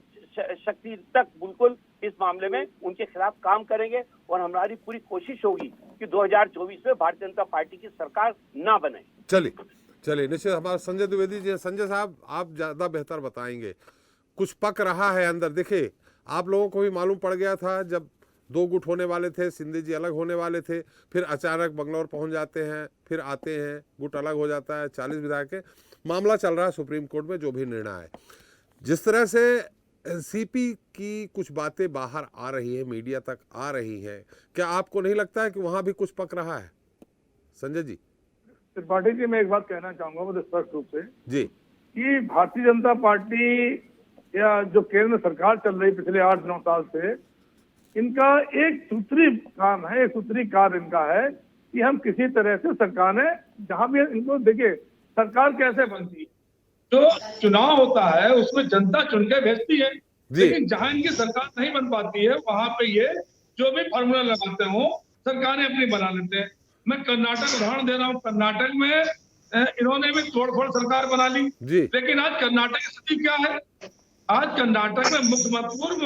शक्ति तक बिल्कुल इस मामले में उनके खिलाफ काम करेंगे। और हमारी पूरी कोशिश होगी कि 2024 में भारतीय जनता पार्टी की सरकार ना बने। चलिए निश्चित। हमारे संजय द्विवेदी जी, संजय साहब आप ज्यादा बेहतर बताएंगे, कुछ पक रहा है अंदर। देखिए, आप लोगों को भी मालूम पड़ गया था जब 2 गुट होने वाले थे, शिंदे जी अलग होने वाले थे, फिर अचानक बंगलौर पहुंच जाते हैं, फिर आते हैं, गुट अलग हो जाता है, 40 विधायक के मामला चल रहा है सुप्रीम कोर्ट में। जो भी निर्णय है, जिस तरह से एनसीपी की कुछ बातें बाहर आ रही है, मीडिया तक आ रही है, क्या आपको नहीं लगता है कि वहां भी कुछ पक रहा है? संजय जी। त्रिपाठी जी, मैं एक बात कहना चाहूंगा बहुत स्पष्ट रूप से जी कि भारतीय जनता पार्टी या जो केंद्र सरकार चल रही पिछले 8-9 साल से, इनका एक सूत्री काम है, एक सूत्री कार्य इनका है कि हम किसी तरह से सरकार ने, जहां भी इनको देखिए, सरकार कैसे बनती है, जो चुनाव होता है उसमें जनता चुन के भेजती है, लेकिन जहां इनकी सरकार नहीं बन पाती है वहां पे ये जो भी फॉर्मूला लगाते हो सरकारें अपनी बना लेते हैं। मैं कर्नाटक उदाहरण दे रहा हूँ। कर्नाटक में इन्होंने भी तोड़फोड़ सरकार बना ली, लेकिन आज कर्नाटक की स्थिति क्या है? आज कर्नाटक में पूर्व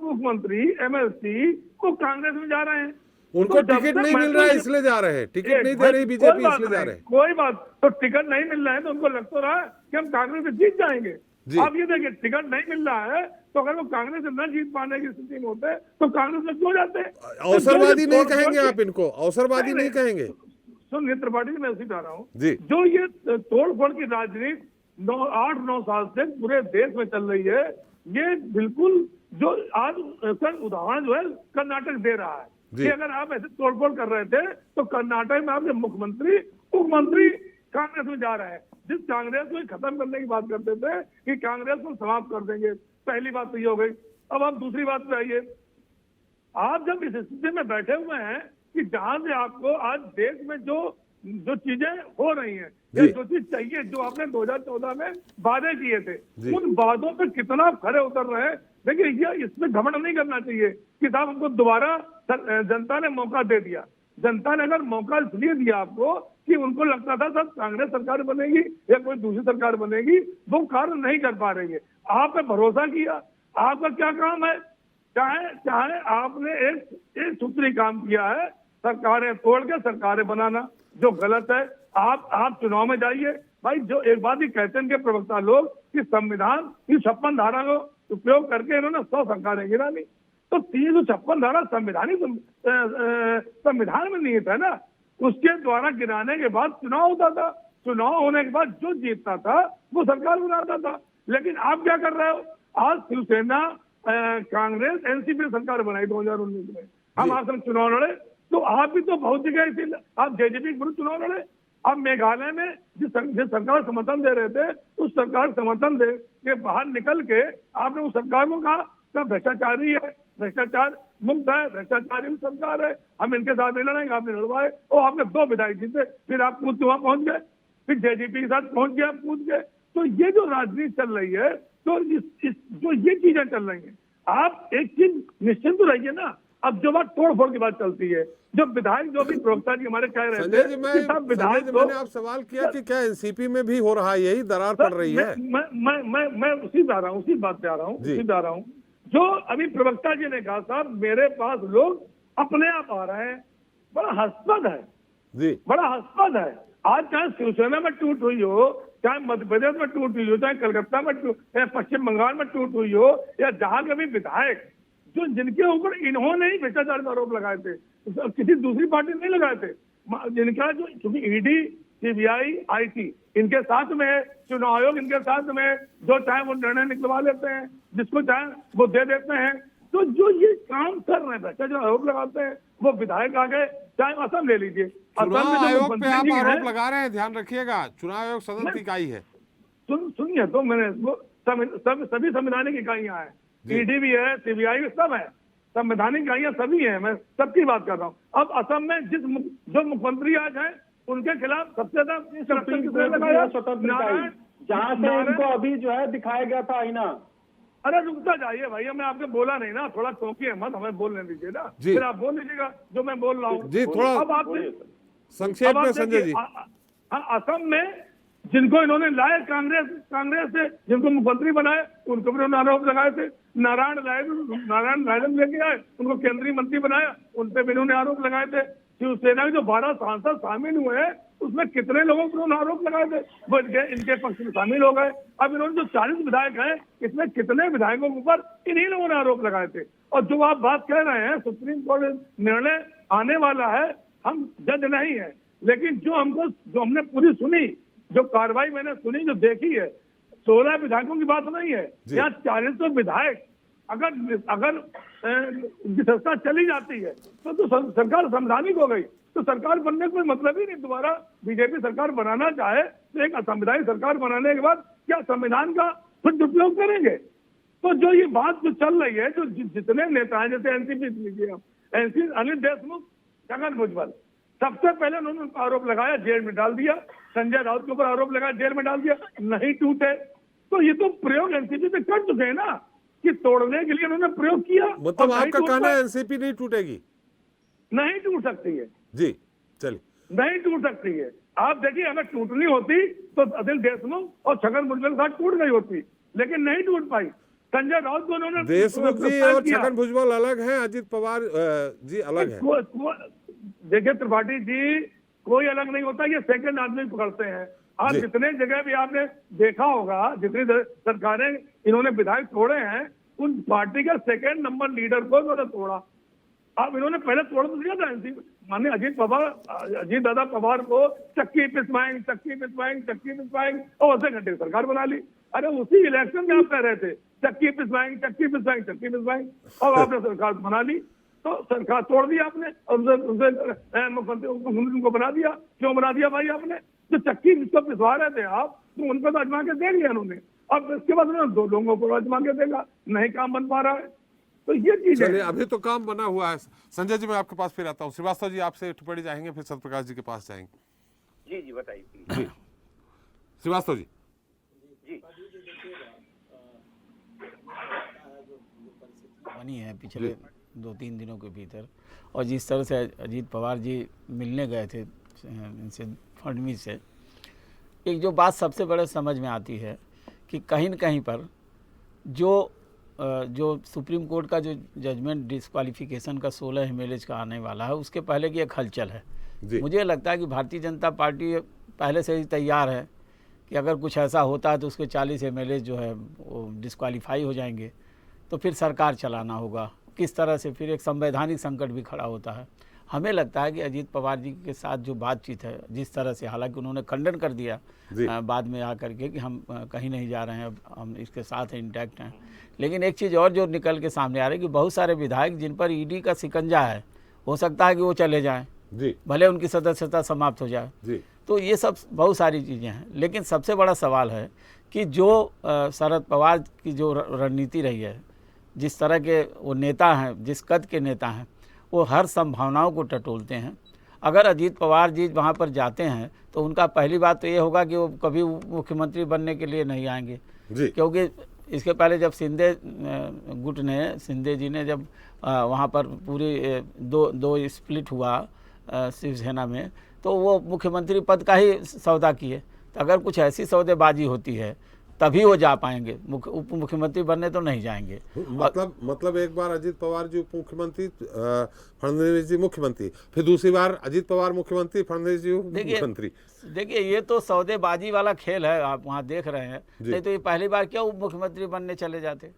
मुख्यमंत्री एमएलसी को कांग्रेस में जा रहे हैं। उनको टिकट नहीं मिल रहा है इसलिए जा रहे हैं, टिकट नहीं दे रही बीजेपी इसलिए जा रहे हैं। कोई बात, तो टिकट नहीं मिल रहा है तो उनको लग तो रहा है कि हम कांग्रेस से जीत जाएंगे। आप ये देखिए, टिकट नहीं मिल रहा है तो अगर वो कांग्रेस से न जीत पाने की स्थिति में होते तो कांग्रेस में क्यों जाते? अवसरवादी नहीं कहेंगे आप इनको, अवसरवादी नहीं कहेंगे। सुन त्रिपाठी जी, मैं उसी कह रहा हूँ जी। जो ये तोड़फोड़ की राजनीति 8-9 साल से पूरे देश में चल रही है, ये बिल्कुल जो आज सर उदाहरण जो है कर्नाटक दे रहा है कि अगर आप ऐसे तोड़फोड़ कर रहे थे तो कर्नाटक में आपके मुख्यमंत्री उपमंत्री कांग्रेस में जा रहे हैं। जिस कांग्रेस को खत्म करने की बात करते थे कि कांग्रेस को समाप्त कर देंगे, पहली बात तो ये हो गई। अब आप दूसरी बात पे आइए, आप जब इस स्थिति में बैठे हुए हैं कि जहां से आपको आज देश में जो चीजें हो रही हैं, या जो चीज चाहिए, जो आपने 2014 में वादे किए थे, उन वादों पे कितना खरे उतर रहे हैं। देखिए, ये इसमें घमंड नहीं करना चाहिए कि साहब हमको दोबारा जनता ने मौका दे दिया। जनता ने अगर मौका इसलिए दिया आपको कि उनको लगता था सब कांग्रेस सरकार बनेगी या कोई दूसरी सरकार बनेगी, वो कार्य नहीं कर पा रही है। आप पे भरोसा किया, आपका क्या काम है? चाहे आपने एक सूत्री काम किया है, सरकारें तोड़ के सरकारें बनाना, जो गलत है। आप चुनाव में जाइए भाई, जो एक बात ही कहते हैं इनके प्रवक्ता लोग कि संविधान की 56 धारा को उपयोग करके इन्होंने 100 सरकारें गिरानी, तो 356 धारा संविधान में निहित है ना, उसके द्वारा गिराने के बाद चुनाव होता था, चुनाव होने के बाद जो जीतता था वो सरकार बनाता था। लेकिन आप क्या कर रहे हो? आज शिवसेना कांग्रेस एनसीपी सरकार बनाई 2019 में, हम आपसे चुनाव लड़े, तो आप भी तो बहुत जगह इसी आप जेजेपी के विरुद्ध चुनाव लड़े। अब मेघालय में जिस सरकार समर्थन दे रहे थे, उस सरकार समर्थन दे के बाहर निकल के आपने उस सरकार को कहा सब भ्रष्टाचारी है, भ्रष्टाचार मुक्त है, भ्रष्टाचारी सरकार है, हम इनके साथ नहीं लड़ेंगे। आपने लड़वाए और आपने 2 विधायक जीते, फिर आप कूद के वहां पहुंच गए, फिर जेजेपी के साथ पहुंच गए, आप कूद गए। तो ये जो राजनीति चल रही है, तो जो ये चीजें चल रही है, आप एक चीज निश्चिंत रहिए ना। अब जो बात तोड़ फोड़ की बात चलती है, जो विधायक जो भी प्रवक्ता जी हमारे कह रहे थे, मैंने आप सवाल किया कि क्या एनसीपी में भी हो रहा है यही दरार पड़ रही है? मैं उसी पे आ रहा हूँ, उसी बात पे आ रहा हूँ। जो अभी प्रवक्ता जी ने कहा, साहब मेरे पास लोग अपने आप आ रहे हैं, बड़ा हास्यास्पद है जी, बड़ा हास्यास्पद है। आज चाहे शिवसेना में टूट हुई हो, चाहे मध्य प्रदेश में टूट हुई हो, चाहे कलकत्ता में या पश्चिम बंगाल में टूट हुई हो, या जहां के भी विधायक जो जिनके ऊपर इन्होंने ही भ्रष्टाचार का आरोप लगाए थे, किसी दूसरी पार्टी नहीं लगाए थे, जिनका जो क्योंकि ईडी सीबीआई आईटी इनके साथ में है, चुनाव आयोग इनके साथ में है, जो चाहे वो निर्णय निकलवा लेते हैं, जिसको चाहे वो दे देते हैं। तो जो ये काम कर रहे हैं, भ्रष्टाचार आरोप लगाते हैं, वो विधायक आ गए, चाहे असम ले लीजिए, चुनाव आयोग पे आप आरोप लगा रहे हैं, ध्यान रखिएगा, चुनाव आयोग सदन की इकाई है। सुनिए तो मैंने सभी संवैधानिक इकाइयां हैं, ईडी भी है, सीबीआई भी, सब है, संवैधानिक इकाइयां सभी हैं, मैं सबकी बात कर रहा हूँ। अब असम में जो मुख्यमंत्री आज हैं, उनके खिलाफ सबसे ज्यादा जहाँ से इनको अभी जो है दिखाया गया था आईना। अरे रुकता जाइए भैया, मैं आपके बोला नहीं ना, थोड़ा टोकिए मत, हमें बोलने दीजिए ना, फिर आप बोल लीजिएगा जो मैं बोल रहा हूँ जी। थोड़ा अब आप संक्षेप में संजय जी। असम में जिनको इन्होंने लाए कांग्रेस से, जिनको मुख्यमंत्री बनाए, उनको भी उन्होंने आरोप लगाए थे। नारायण रायडन लेके आए, उनको केंद्रीय मंत्री बनाया, उन पर भी इन्होंने आरोप लगाए थे। शिवसेना के जो 12 सांसद शामिल हुए हैं, उसमें कितने लोगों पर उन्होंने आरोप लगाए थे, वो इनके पक्ष में शामिल हो गए। अब इन्होंने जो 40 विधायक हैं, इसमें कितने विधायकों के ऊपर इन्हीं लोगों ने आरोप लगाए थे। और जो आप बात कह रहे हैं, सुप्रीम कोर्ट निर्णय आने वाला है, हम जज नहीं है, लेकिन जो हमने पूरी सुनी, जो कार्रवाई मैंने सुनी, जो देखी है, 16 विधायकों की बात नहीं है, यहाँ 40 विधायक अगर विशेषता चली जाती है तो सरकार संवैधानिक हो गई। तो सरकार बनने का कोई मतलब ही नहीं। दोबारा बीजेपी सरकार बनाना चाहे तो एक असंवैधानिक सरकार बनाने के बाद क्या संविधान का फिर दुरुपयोग करेंगे? तो जो ये बात जो चल रही है, जो जितने नेता हैं, जैसे एनसीपी लीजिए, एनसी अनिल देशमुख, छगन भुजबल, सबसे पहले उन्होंने आरोप लगाया, जेल में डाल दिया। संजय राउत के ऊपर आरोप लगाया, जेल में डाल दिया, नहीं टूटे। तो ये तो प्रयोग एनसीपी पे कर चुके हैं ना, कि तोड़ने के लिए उन्होंने प्रयोग किया। मतलब आपका कहना है एनसीपी नहीं टूटेगी? नहीं टूट सकती है जी, चलिए, नहीं टूट सकती है। आप देखिए, अगर टूटनी होती तो अनिल देशमुख और छगन भुजबल के साथ टूट गई होती, लेकिन नहीं टूट पाई। संजय राउत को उन्होंने, देशमुख जी और छगन भुजबल अलग हैं, अजित पवार जी अलग है। देखिए त्रिपाठी जी, कोई अलग नहीं होता, ये सेकंड आदमी पकड़ते हैं। आज जितने जगह भी आपने देखा होगा, जितनी सरकारें इन्होंने विधायक छोड़े हैं, उन पार्टी का सेकंड नंबर लीडर को इन्होंने तोड़ा। अब इन्होंने पहले तोड़ तो दिया था माननीय अजीत दादा पवार को चक्की पिसवाएंगे और वैसे घंटे सरकार बना ली। अरे उसी इलेक्शन में आप कह रहे थे चक्की पिसवाएंगे और आपने सरकार बना ली, तो सरकार तोड़ दी आपने और उनसे मुख्यमंत्री को बना दिया। क्यों बना दिया भाई आपने? जो चक्की जिसको पिसवा रहे थे आप, तो उनको तो आजमा के दे दिया उन्होंने। अब इसके बाद उन्होंने 2 लोगों को आजमा के देगा, नहीं काम बन पा रहा है। तो ये चीज है। चलिए, अभी तो काम बना हुआ है। संजय जी, मैं आपके पास फिर आता हूँ। श्रीवास्तव जी, आपसे टिप्पणी जाएंगे, फिर सत्यप्रकाश जी के पास जाएंगे। जी बताइए। जी श्रीवास्तव जी। बनी है पिछले 2-3 दिनों के भीतर, और जिस तरह से अजीत पवार जी मिलने गए थे इनसे, फडणवीस से, एक जो बात सबसे बड़े समझ में आती है कि कहीं न कहीं पर जो सुप्रीम कोर्ट का जो जजमेंट डिस्क्वालिफिकेशन का 16 MLA का आने वाला है, उसके पहले की एक हलचल है। मुझे लगता है कि भारतीय जनता पार्टी पहले से ही तैयार है कि अगर कुछ ऐसा होता है तो उसके 40 MLA जो है वो डिस्क्वालीफाई हो जाएंगे, तो फिर सरकार चलाना होगा किस तरह से, फिर एक संवैधानिक संकट भी खड़ा होता है। हमें लगता है कि अजीत पवार जी के साथ जो बातचीत है, जिस तरह से, हालांकि उन्होंने खंडन कर दिया बाद में आकर के कि हम कहीं नहीं जा रहे हैं, हम इसके साथ इंटैक्ट हैं, लेकिन एक चीज़ और जो निकल के सामने आ रही है कि बहुत सारे विधायक जिन पर ईडी का शिकंजा है, हो सकता है कि वो चले जाएं, भले उनकी सदस्यता समाप्त हो जाए। तो ये सब बहुत सारी चीज़ें हैं, लेकिन सबसे बड़ा सवाल है कि जो शरद पवार की जो रणनीति रही है, जिस तरह के वो नेता हैं, जिस कद के नेता हैं, वो हर संभावनाओं को टटोलते हैं। अगर अजीत पवार जी वहाँ पर जाते हैं तो उनका पहली बात तो ये होगा कि वो कभी मुख्यमंत्री बनने के लिए नहीं आएंगे, क्योंकि इसके पहले जब सिंधे जी ने जब वहाँ पर पूरी दो स्प्लिट हुआ शिवसेना में, तो वो मुख्यमंत्री पद का ही सौदा किए। तो अगर कुछ ऐसी सौदेबाजी होती है तभी वो जा पाएंगे, उप मुख्यमंत्री बनने तो नहीं जाएंगे। मतलब एक बार अजीत पवार जी उप मुख्यमंत्री, फडणवीस जी मुख्यमंत्री, फिर दूसरी बार अजीत पवार मुख्यमंत्री, फडणवीस जी मुख्यमंत्री। देखिए, ये तो सौदेबाजी वाला खेल है, आप वहाँ देख रहे हैं। नहीं तो ये पहली बार क्यों उप मुख्यमंत्री बनने चले जाते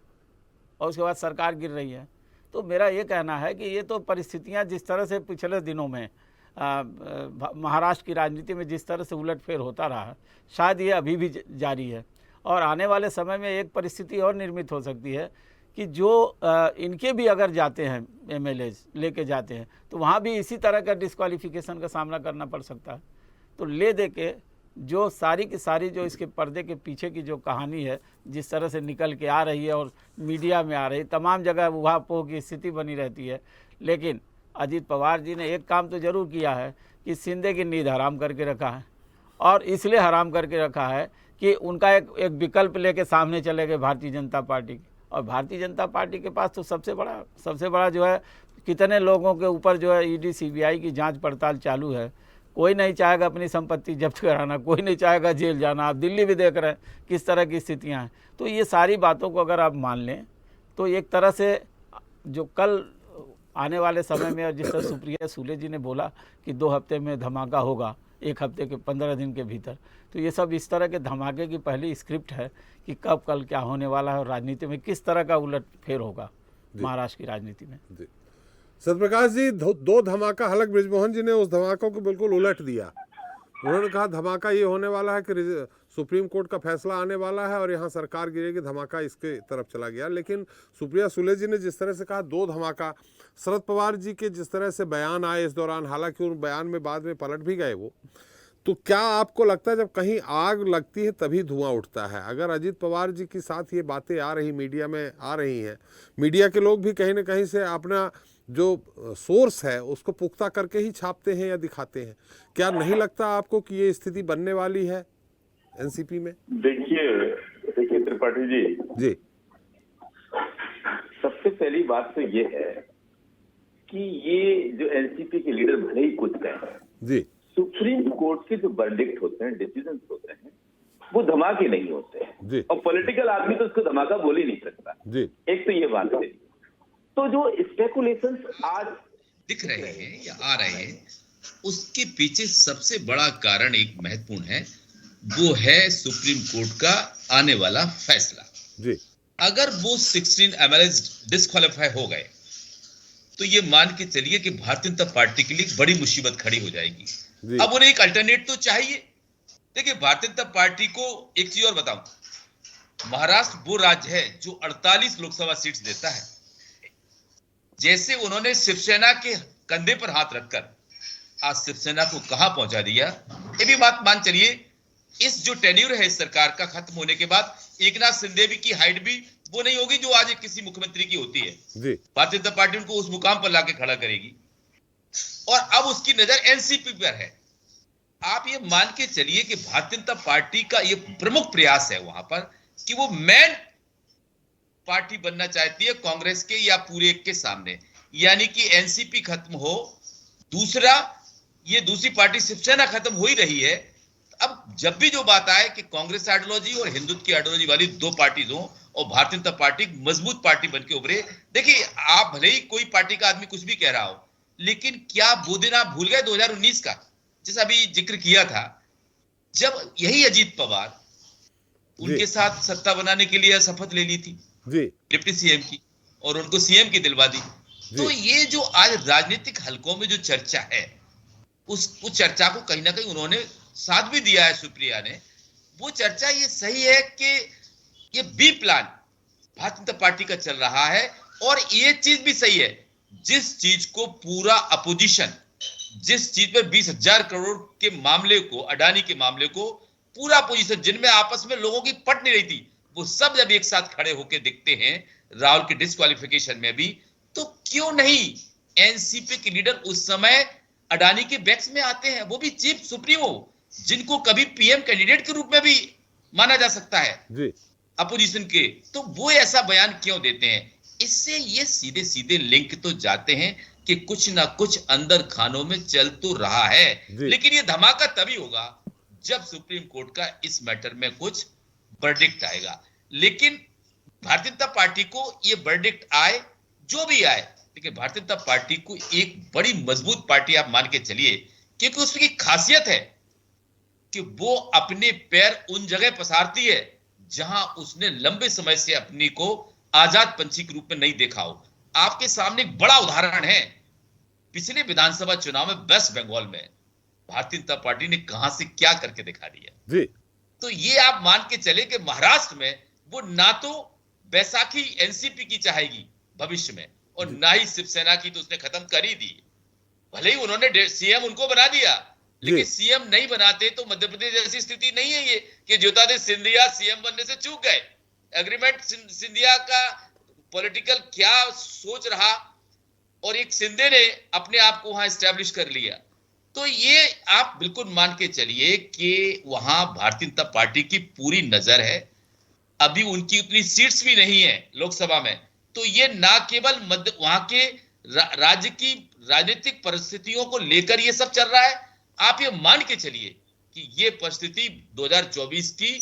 और उसके बाद सरकार गिर रही है। तो मेरा ये कहना है कि ये तो परिस्थितियाँ जिस तरह से पिछले दिनों में महाराष्ट्र की राजनीति में जिस तरह से उलटफेर होता रहा, शायद ये अभी भी जारी है, और आने वाले समय में एक परिस्थिति और निर्मित हो सकती है कि जो इनके भी अगर जाते हैं MLA लेके जाते हैं, तो वहाँ भी इसी तरह का डिस्क्वालिफिकेशन का सामना करना पड़ सकता है। तो ले दे के जो सारी की सारी जो इसके पर्दे के पीछे की जो कहानी है, जिस तरह से निकल के आ रही है और मीडिया में आ रही है, तमाम जगह उहापोह की स्थिति बनी रहती है। लेकिन अजीत पवार जी ने एक काम तो ज़रूर किया है कि शिंदे की नींद हराम करके रखा है, और इसलिए हराम करके रखा है कि उनका एक विकल्प लेके सामने चले गए भारतीय जनता पार्टी की। और भारतीय जनता पार्टी के पास तो सबसे बड़ा जो है, कितने लोगों के ऊपर जो है ED CBI की जांच पड़ताल चालू है। कोई नहीं चाहेगा अपनी संपत्ति जब्त कराना, कोई नहीं चाहेगा जेल जाना। आप दिल्ली भी देख रहे हैं किस तरह की स्थितियां हैं। तो ये सारी बातों को अगर आप मान लें तो एक तरह से जो कल आने वाले समय में, और जिस तरह सुप्रिया सुले जी ने बोला कि 2 हफ्ते में धमाका होगा, 1 हफ्ते के 15 दिन के भीतर, तो ये सब इस तरह के धमाके की पहली स्क्रिप्ट है कि कब कल क्या होने वाला है और राजनीति में किस तरह का उलटफेर होगा महाराष्ट्र की राजनीति में। सत्यप्रकाश जी, 2 धमाका, हालांकि बृजमोहन जी ने उस धमाकों को बिल्कुल उलट दिया। उन्होंने कहा धमाका ये होने वाला है कि सुप्रीम कोर्ट का फैसला आने वाला है और यहाँ सरकार गिरेगी, धमाका इसके तरफ चला गया। लेकिन सुप्रिया सुले जी ने जिस तरह से कहा 2 धमाका, शरद पवार जी के जिस तरह से बयान आए इस दौरान, हालांकि उन बयान में बाद में पलट भी गए वो, तो क्या आपको लगता है जब कहीं आग लगती है तभी धुआं उठता है? अगर अजीत पवार जी के साथ ये बातें आ रही, मीडिया में आ रही हैं, मीडिया के लोग भी कहीं ना कहीं से अपना जो सोर्स है उसको पुख्ता करके ही छापते हैं या दिखाते हैं, क्या नहीं लगता आपको कि ये स्थिति बनने वाली है एनसीपी में? देखिए त्रिपाठी जी, सबसे पहली बात तो ये है कि ये जो एनसीपी के लीडर भले ही कुछ कहें, सुप्रीम कोर्ट के जो वर्डिक्ट होते हैं, डिसीजन होते हैं, वो धमाके नहीं होते हैं, और पॉलिटिकल आदमी तो उसको धमाका बोल ही नहीं सकता। एक तो ये बात है। तो जो स्पेकुलेशंस आज दिख रहे हैं या आ रहे हैं, उसके पीछे सबसे बड़ा कारण एक महत्वपूर्ण है, वो है सुप्रीम कोर्ट का आने वाला फैसला। अगर वो 16 एमएलए डिस्क्वालीफाई हो गए तो ये मान के चलिए कि भारतीय जनता पार्टी के लिए बड़ी मुसीबत खड़ी हो जाएगी। अब उन्हें एक अल्टरनेट तो चाहिए। देखिए, भारतीय जनता पार्टी को एक चीज और बताऊं, महाराष्ट्र वो राज्य है जो 48 लोकसभा सीट्स देता है। जैसे उन्होंने शिवसेना के कंधे पर हाथ रखकर आज शिवसेना को कहां पहुंचा दिया, ये भी बात मान चलिए। इस जो टेन्यूर है इस सरकार का खत्म होने के बाद एकनाथ शिंदे की हाइट भी वो नहीं होगी जो आज किसी मुख्यमंत्री की होती है। भारतीय जनता पार्टी उनको उस मुकाम पर लाके खड़ा करेगी और अब उसकी नजर एनसीपी पर है। आप ये मान के चलिए कि भारतीय जनता पार्टी का ये प्रमुख प्रयास है वहां पर कि वो मैन पार्टी बनना चाहती है कांग्रेस के या पूरे के सामने, यानी कि एनसीपी खत्म हो, दूसरा ये दूसरी पार्टी शिवसेना खत्म हो ही रही है। अब जब भी जो बात आए कि कांग्रेस आइडियोलॉजी और हिंदुत्व की आइडियोलॉजी वाली दो पार्टीज हो और भारतीय जनता पार्टी मजबूत पार्टी बनके उभरे। देखिए, आप भले ही कोई पार्टी का आदमी कुछ भी कह रहा हो, लेकिन क्या वो दिन आप भूल गए 2019 का, जैसा अभी जिक्र किया था, जब यही अजीत पवार उनके साथ सत्ता बनाने के लिए शपथ ले ली थी डिप्टी सीएम की और उनको सीएम की दिलवा दी। तो ये जो आज राजनीतिक हलकों में जो चर्चा है, उस चर्चा को कहीं ना कहीं उन्होंने साथ भी दिया है सुप्रिया ने। वो चर्चा ये सही है कि ये B plan Bharatiya Janata party का चल रहा है और ये चीज भी सही है, जिस चीज को पूरा अपोजिशन, जिस चीज पर 20,000 करोड़ के मामले को, अडानी के मामले को पूरा अपोजिशन, जिनमें आपस में लोगों की पट नहीं रही थी, वो सब जब एक साथ खड़े होकर दिखते हैं राहुल के डिस्क्वालिफिकेशन में भी, तो क्यों नहीं एनसीपी के लीडर उस समय अडानी के बैक्स में आते हैं, वो भी चीफ सुप्रीमो, जिनको कभी पीएम कैंडिडेट के रूप में भी माना जा सकता है अपोजिशन के, तो वो ऐसा बयान क्यों देते हैं? इससे ये सीधे सीधे लिंक तो जाते हैं कि कुछ ना कुछ अंदर खानों में चल तो रहा है, लेकिन ये धमाका तभी होगा जब सुप्रीम कोर्ट का इस मैटर में कुछ वर्डिक्ट आएगा। लेकिन भारतीय जनता पार्टी को ये वर्डिक्ट आए, जो भी आए, लेकिन भारतीय जनता पार्टी को एक बड़ी मजबूत पार्टी आप मान के चलिए, क्योंकि उसकी खासियत है कि वो अपने पैर उन जगह पसारती है जहां उसने लंबे समय से अपनी को आजाद पंछी के रूप में नहीं देखा हो। आपके सामने एक बड़ा उदाहरण है, पिछले विधानसभा चुनाव में वेस्ट बंगाल में भारतीय जनता पार्टी ने कहां से क्या करके दिखा दिया। तो ये आप मान के चले कि महाराष्ट्र में वो ना तो बैसाखी एनसीपी की चाहेगी भविष्य में और ना ही शिवसेना की, तो उसने खत्म कर ही दी। भले ही उन्होंने सीएम उनको बना दिया, लेकिन सीएम नहीं बनाते तो मध्य प्रदेश जैसी स्थिति नहीं है ये कि ज्योतिरादित्य सिंधिया सीएम बनने से चूक गए। एग्रीमेंट सिंधिया का पॉलिटिकल क्या सोच रहा और एक सिंधे ने अपने आप को वहां एस्टैब्लिश कर लिया। तो ये आप बिल्कुल मान के चलिए कि वहां भारतीय जनता पार्टी की पूरी नजर है। अभी उनकी उतनी सीट्स भी नहीं है लोकसभा में, तो ये ना केवल वहां के राज्य की राजनीतिक परिस्थितियों को लेकर ये सब चल रहा है, आप ये मान के चलिए कि ये परिस्थिति 2024 की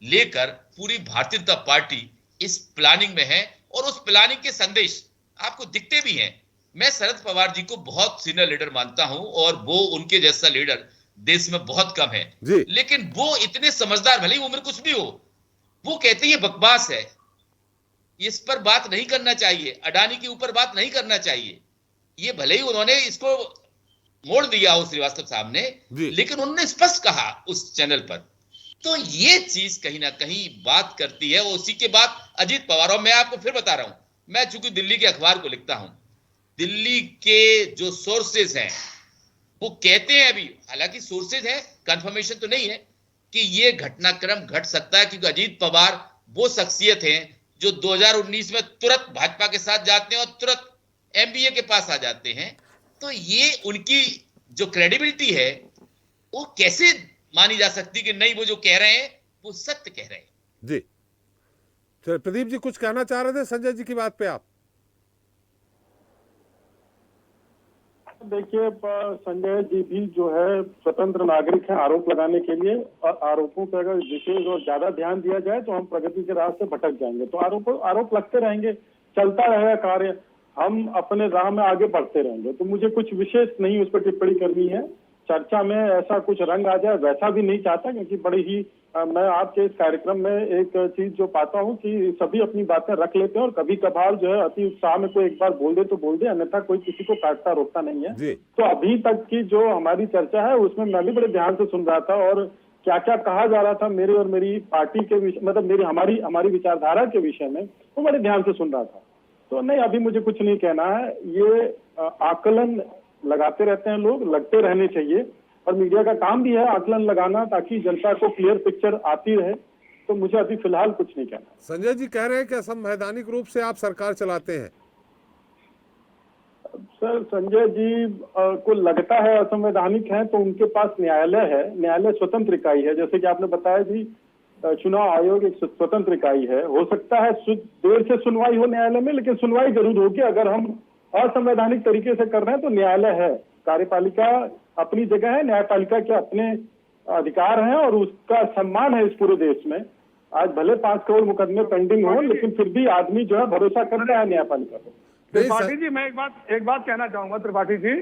लेकर पूरी भारतीय जनता पार्टी इस प्लानिंग में है और उस प्लानिंग के संदेश आपको दिखते भी हैं। मैं शरद पवार जी को बहुत सीनियर लीडर मानता हूं और वो उनके जैसा लीडर देश में बहुत कम है, लेकिन वो इतने समझदार, भले ही उम्र कुछ भी हो, वो कहते हैं ये बकवास है, इस पर बात नहीं करना चाहिए, अडानी के ऊपर बात नहीं करना चाहिए। ये भले ही उन्होंने इसको मोड़ दिया हो श्रीवास्तव साहब ने, लेकिन उन्होंने स्पष्ट कहा उस चैनल पर। तो ये चीज कहीं ना कहीं बात करती है। उसी के बाद अजीत पवार, और मैं आपको फिर बता रहा हूं, मैं चूंकि दिल्ली के अखबार को लिखता हूं, दिल्ली के जो सोर्सेज हैं वो कहते हैं, अभी हालांकि सोर्सेज है, कंफर्मेशन तो नहीं है, कि ये घटनाक्रम घट सकता है, क्योंकि अजीत पवार वो शख्सियत हैं जो 2019 में तुरंत भाजपा के साथ जाते हैं और तुरंत एमबीए के पास आ जाते हैं। तो ये उनकी जो क्रेडिबिलिटी है वो कैसे मानी जा सकती कि नहीं, वो जो कह रहे हैं वो सत्य कह रहे हैं। जी चलो, प्रदीप जी कुछ कहना चाह रहे थे संजय जी की बात पे आप? देखिए, संजय जी भी जो है स्वतंत्र नागरिक हैं आरोप लगाने के लिए, और आरोपों पर अगर विशेष और ज्यादा ध्यान दिया जाए तो हम प्रगति के रास्ते भटक जाएंगे। तो आरोप लगते रहेंगे, चलता रहेगा कार्य, हम अपने राह में आगे बढ़ते रहेंगे। तो मुझे कुछ विशेष नहीं उस पर टिप्पणी करनी है। चर्चा में ऐसा कुछ रंग आ जाए वैसा भी नहीं चाहता, क्योंकि बड़ी ही मैं आपके इस कार्यक्रम में एक चीज जो पाता हूँ कि सभी अपनी बातें रख लेते हैं और कभी कभार जो है अति उत्साह में कोई एक बार बोल दे तो बोल दे, अन्यथा कोई किसी को काटता रोकता नहीं है। तो अभी तक की जो हमारी चर्चा है उसमें मैं भी बड़े ध्यान से सुन रहा था और क्या क्या कहा जा रहा था मेरे और मेरी पार्टी के विषय, मतलब मेरी हमारी विचारधारा के विषय में, वो बड़े ध्यान से सुन रहा था। तो नहीं, अभी मुझे कुछ नहीं कहना है। ये आकलन लगाते रहते हैं लोग, लगते रहने चाहिए और मीडिया का काम भी है आकलन लगाना, ताकि जनता को क्लियर पिक्चर आती रहे। तो मुझे अभी फिलहाल कुछ नहीं कहना। संजय जी कह रहे हैं कि असंवैधानिक रूप से आप सरकार चलाते हैं। सर, संजय जी को लगता है असंवैधानिक है तो उनके पास न्यायालय है, न्यायालय स्वतंत्र इकाई है। जैसे कि आपने बताया जी, चुनाव आयोग एक स्वतंत्र इकाई है। हो सकता है देर से सुनवाई हो न्यायालय में, लेकिन सुनवाई जरूर होगी। अगर हम असंवैधानिक तरीके से कर रहे हैं तो न्यायालय है, कार्यपालिका अपनी जगह है, न्यायपालिका के अपने अधिकार हैं और उसका सम्मान है इस पूरे देश में। आज भले 5 करोड़ मुकदमे पेंडिंग हो, लेकिन फिर भी आदमी जो है भरोसा करता है न्यायपालिका को। त्रिपाठी जी, मैं एक बात कहना चाहूंगा। त्रिपाठी जी,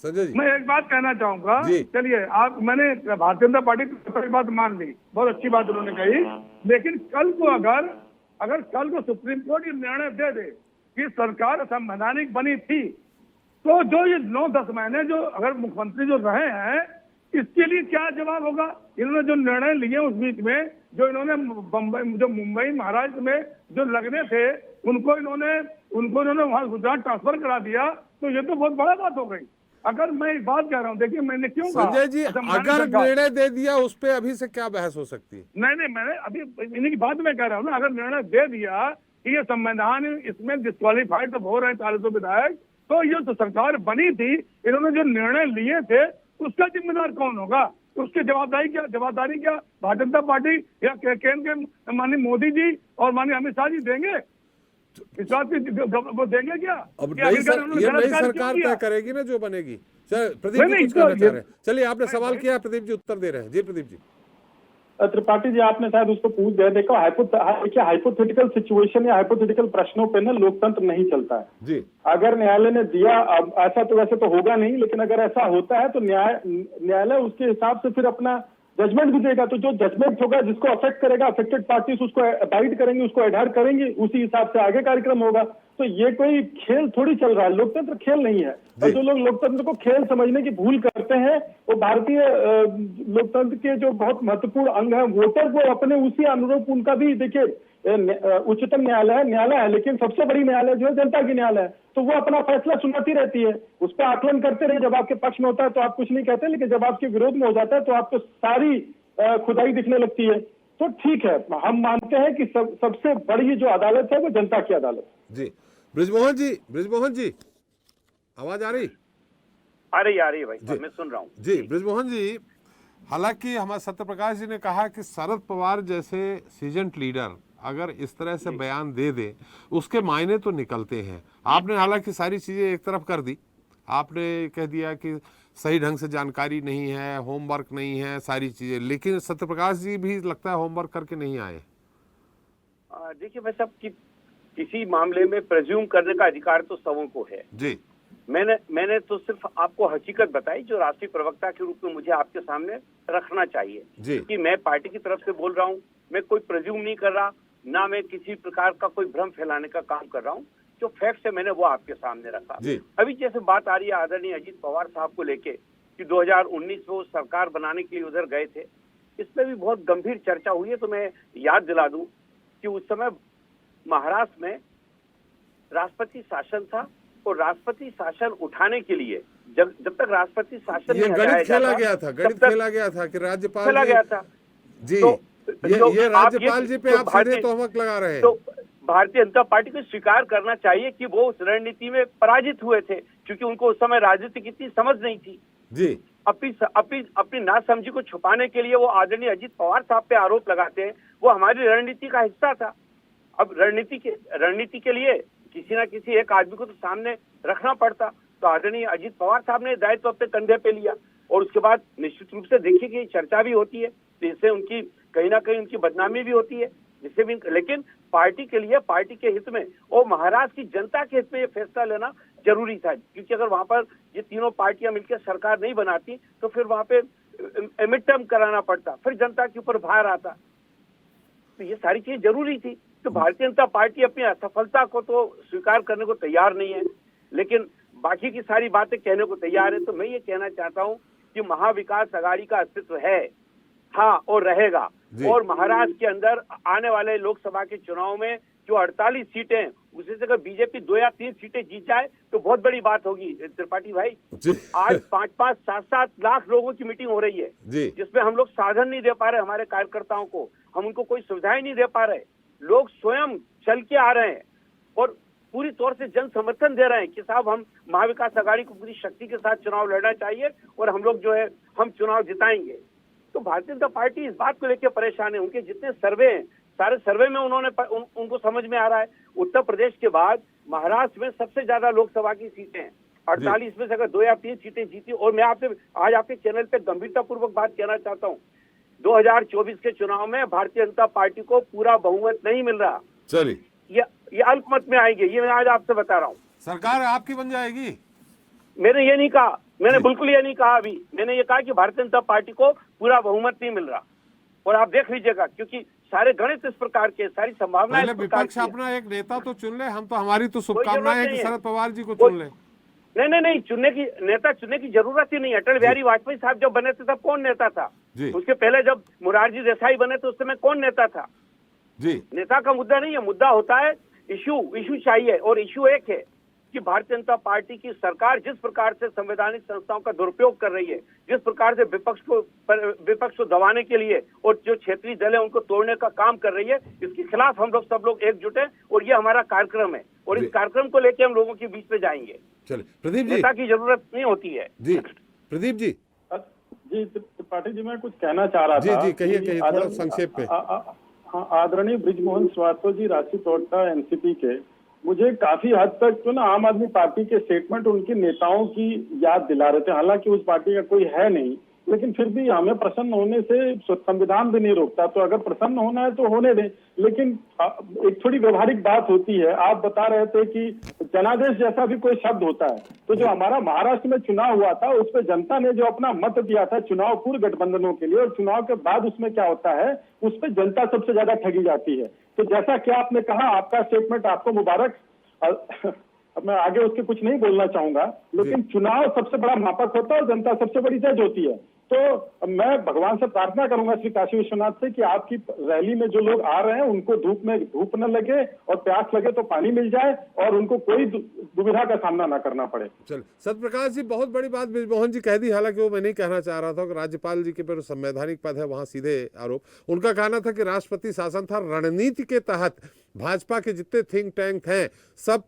संजय जी, मैं एक बात कहना चाहूंगा। चलिए, मैंने भारतीय जनता पार्टी की बात मान ली, बहुत अच्छी बात उन्होंने कही, लेकिन कल को अगर कल को सुप्रीम कोर्ट ये निर्णय दे दे कि सरकार संवैधानिक बनी थी, तो जो ये 9-10 महीने जो अगर मुख्यमंत्री जो रहे हैं, इसके लिए क्या जवाब होगा? इन्होंने जो निर्णय लिए उस बीच में, जो इन्होंने मुंबई महाराष्ट्र में जो लगने थे उनको इन्होंने वहां गुजरात ट्रांसफर करा दिया, तो ये तो बहुत बड़ा बात हो गई। अगर मैं एक बात कह रहा हूँ, देखिए मैंने क्यों कहा संजय जी, अगर निर्णय दे दिया उस पे अभी से क्या बहस हो सकती है? नहीं, मैंने अभी इन्हीं की बात में कह रहा हूँ ना, अगर निर्णय दे दिया कि ये संविधान इसमें डिस्क्वालीफाइड तो हो रहे हैं 400 विधायक, तो ये जो सरकार बनी थी, इन्होंने जो निर्णय लिए थे उसका जिम्मेदार कौन होगा? उसकी जवाबदारी क्या भारतीय जनता पार्टी या केंद्र के माननीय मोदी जी और माननीय अमित शाह जी देंगे? इस बात की वो देंगे क्या? अब नई सरकार तय करेगी ना जो बनेगी। चलिए प्रदीप जी कुछ कहना चाह रहे हैं। चलिए, आपने सवाल किया, प्रदीप जी उत्तर दे रहे हैं। जी प्रदीप जी। त्रिपाठी जी, आपने शायद उसको पूछ दिया। देखो, हाइपोथेटिकल सिचुएशन या हाइपोथेटिकल प्रश्नों पे ना लोकतंत्र नहीं चलता है जी। अगर न्यायालय ने दिया, अब ऐसा तो वैसे तो होगा नहीं, लेकिन अगर ऐसा होता है तो न्यायालय उसके हिसाब से फिर अपना जजमेंट भी देगा। तो जो जजमेंट होगा, जिसको अफेक्ट करेगा, अफेक्टेड पार्टीज उसको अबाइड करेंगी, उसको एडहर करेंगी, उसी हिसाब से आगे कार्यक्रम होगा। तो ये कोई खेल थोड़ी चल रहा है, लोकतंत्र खेल नहीं है। और जो लोग लोकतंत्र को खेल समझने की भूल करते हैं, वो भारतीय लोकतंत्र के जो बहुत महत्वपूर्ण अंग है, वोटर को अपने उसी अनुरूप उनका भी, देखिए उच्चतम न्यायालय है, लेकिन सबसे बड़ी न्यायालय जो है जनता की न्यायालय है, तो वो अपना फैसला सुनाती रहती है, उस पर आकलन करते रहे। जब आपके पक्ष में होता है तो आप कुछ नहीं कहते, लेकिन जब आपके विरोध में हो जाता है तो आपको सारी खुदाई दिखने लगती है। तो ठीक है, हम मानते हैं कि सबसे बड़ी जो अदालत है वो जनता की अदालत जी। ब्रिजमोहन जी, आवाज आ रही? आ रही है भाई, मैं सुन रहा हूँ जी। ब्रिजमोहन जी, हालांकि हमारे सत्यप्रकाश जी ने कहा कि शरद पवार जैसे सीजन्ड लीडर अगर इस तरह से बयान दे दे, उसके मायने तो निकलते हैं। आपने हालांकि सारी चीजें एक तरफ कर दी, आपने कह दिया कि सही ढंग से जानकारी नहीं है, होमवर्क नहीं है, सारी चीजें, लेकिन सत्यप्रकाश जी भी लगता है होमवर्क करके नहीं आए। देखिए भाई साहब, किसी मामले में प्रेज्यूम करने का अधिकार तो सबों को है जी। मैंने तो सिर्फ आपको हकीकत बताई जो राष्ट्रीय प्रवक्ता के रूप में मुझे आपके सामने रखना चाहिए कि मैं पार्टी की तरफ से बोल रहा हूँ, मैं कोई प्रेज्यूम नहीं कर रहा, ना मैं किसी प्रकार का कोई भ्रम फैलाने का काम कर रहा हूँ। जो फैक्ट है मैंने वो आपके सामने रखा। अभी जैसे बात आ रही है आदरणीय अजीत पवार साहब को लेके कि 2019 में वो सरकार बनाने के लिए उधर गए थे, इसमें भी बहुत गंभीर चर्चा हुई है। तो मैं याद दिला दूं कि उस समय महाराष्ट्र में राष्ट्रपति शासन था और राष्ट्रपति शासन उठाने के लिए जब तक राष्ट्रपति शासन गणित खेला गया था कि राज्यपाल खेला गया था जी। ये राज्यपाल जी पे आप सीधे तोहमत लगा रहे हैं। तो भारतीय जनता पार्टी को स्वीकार करना चाहिए कि वो उस रणनीति में पराजित हुए थे, क्योंकि उनको उस समय राजनीति की इतनी समझ नहीं थी जी। अपनी नासमझी को छुपाने के लिए वो आदरणीय अजीत पवार साहब पे आरोप लगाते हैं। वो हमारी रणनीति का हिस्सा था। अब रणनीति के लिए किसी ना किसी एक आदमी को तो सामने रखना पड़ता। तो आदरणीय अजीत पवार साहब ने दायित्व अपने कंधे पे लिया और उसके बाद निश्चित रूप से देखिए कि चर्चा भी होती है, जिससे उनकी कहीं ना कहीं उनकी बदनामी भी होती है, जिससे भी, लेकिन पार्टी के लिए, पार्टी के हित में और महाराष्ट्र की जनता के हित में ये फैसला लेना जरूरी था, क्योंकि अगर वहां पर ये तीनों पार्टियां मिलकर सरकार नहीं बनाती तो फिर वहां पे मिड टर्म कराना पड़ता, फिर जनता के ऊपर भार आता। तो ये सारी चीजें जरूरी थी। तो भारतीय जनता पार्टी अपनी असफलता को तो स्वीकार करने को तैयार नहीं है, लेकिन बाकी की सारी बातें कहने को तैयार है। तो मैं ये कहना चाहता हूँ कि महाविकास अघाड़ी का अस्तित्व है, हाँ, और रहेगा। और महाराष्ट्र के अंदर आने वाले लोकसभा के चुनाव में जो 48 सीटें, उसे से अगर बीजेपी 2 या 3 सीटें जीत जाए तो बहुत बड़ी बात होगी। त्रिपाठी भाई, आज 5-5, 7-7 लाख लोगों की मीटिंग हो रही है, जिसमें हम लोग साधन नहीं दे पा रहे हमारे कार्यकर्ताओं को, हम उनको कोई सुविधाएं नहीं दे पा रहे। लोग स्वयं चल के आ रहे हैं और पूरी तौर से जन समर्थन दे रहे हैं कि साहब हम महाविकास अघाड़ी को पूरी शक्ति के साथ चुनाव लड़ना चाहिए और हम लोग जो है हम चुनाव जिताएंगे। तो भारतीय जनता पार्टी इस बात को लेकर परेशान है। उनके जितने सर्वे हैं, सारे सर्वे में उनको समझ में आ रहा है उत्तर प्रदेश के बाद महाराष्ट्र में सबसे ज्यादा लोकसभा की सीटें हैं, 48 में से अगर 2 या 3 सीटें जीती। और मैं आपसे आज आपके चैनल पे गंभीरता पूर्वक बात कहना चाहता हूँ, 2024 के चुनाव में भारतीय जनता पार्टी को पूरा बहुमत नहीं मिल रहा। चलिए, ये अल्पमत में आएंगे, ये मैं आज आपसे बता रहा हूँ। सरकार आपकी बन जाएगी? मैंने ये नहीं कहा, मैंने बिल्कुल ये नहीं कहा। अभी मैंने ये कहा कि भारतीय जनता पार्टी को पूरा बहुमत नहीं मिल रहा। और आप देख लीजिएगा, क्योंकि सारे गणित इस प्रकार के, सारी संभावनाएं इस प्रकार की। विपक्ष अपना एक नेता तो चुन ले, हम तो, हमारी तो शुभकामनाएं है कि शरद पवार जी को चुन ले। नहीं, नेता चुनने की जरूरत ही नहीं। अटल बिहारी वाजपेयी साहब जब बने थे तब कौन नेता था? उसके पहले जब मोरारजी देसाई बने थे उस समय कौन नेता था? नेता का मुद्दा नहीं है, मुद्दा होता है इशू चाहिए। और इशू एक है कि भारतीय जनता पार्टी की सरकार जिस प्रकार से संवैधानिक संस्थाओं का दुरुपयोग कर रही है, जिस प्रकार से विपक्ष को दबाने के लिए और जो क्षेत्रीय दल है उनको तोड़ने का काम कर रही है, इसके खिलाफ हम लोग सब लोग एकजुट हैं। और ये हमारा कार्यक्रम है और इस कार्यक्रम को लेकर हम लोगों के बीच में जाएंगे। चलिए प्रदीप जी, नेता की जरूरत नहीं होती है। जी प्रदीप जी। जी त्रिपाठी जी, मैं कुछ कहना चाह रहा था। जी कहिए थोड़ा संक्षेप पे। हाँ, आदरणीय बृजमोहन श्रीवास्तव जी, राष्ट्रीय प्रवक्ता एनसीपी के, मुझे काफी हद तक तो ना आम आदमी पार्टी के स्टेटमेंट उनके नेताओं की याद दिला रहे थे। हालांकि उस पार्टी का कोई है नहीं, लेकिन फिर भी हमें प्रसन्न होने से संविधान भी नहीं रोकता। तो अगर प्रसन्न होना है तो होने दें, लेकिन एक थोड़ी व्यवहारिक बात होती है। आप बता रहे थे कि जनादेश जैसा भी कोई शब्द होता है, तो जो हमारा महाराष्ट्र में चुनाव हुआ था उसमें जनता ने जो अपना मत दिया था चुनाव पूर्व गठबंधनों के लिए, और चुनाव के बाद उसमें क्या होता है, उस पर जनता सबसे ज्यादा ठगी जाती है। तो जैसा कि आपने कहा, आपका स्टेटमेंट आपको मुबारक। अब मैं आगे उसके कुछ नहीं बोलना चाहूंगा, लेकिन चुनाव सबसे बड़ा मापक होता है और जनता सबसे बड़ी जज होती है। तो मैं भगवान से प्रार्थना करूंगा श्री काशी विश्वनाथ से कि आपकी रैली में जो लोग आ रहे हैं उनको धूप न लगे और प्यास लगे तो पानी मिल जाए और उनको कोई दुविधा का सामना ना करना पड़े। चल सत्यप्रकाश जी, बहुत बड़ी बात बृजमोहन जी कह दी, हालांकि वो मैं नहीं कहना चाह रहा था कि राज्यपाल जी के पर संवैधानिक पद है, वहां सीधे आरोप। उनका कहना था कि राष्ट्रपति शासन था, रणनीति के तहत भाजपा के जितने थिंक टैंक हैं सब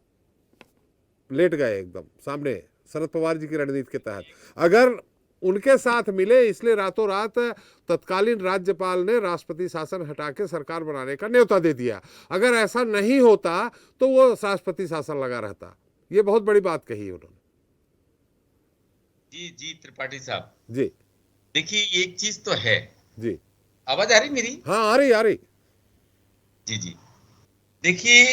लेट गए एकदम सामने शरद पवार जी की रणनीति के तहत। अगर उनके साथ मिले, इसलिए रातों रात तत्कालीन राज्यपाल ने राष्ट्रपति शासन हटा के सरकार बनाने का न्योता दे दिया। अगर ऐसा नहीं होता तो वो राष्ट्रपति शासन लगा रहता। ये बहुत बड़ी बात कही उन्होंने। जी त्रिपाठी साहब जी, देखिए एक चीज तो है जी, आवाज आ रही मेरी? हाँ आ रही। जी देखिए,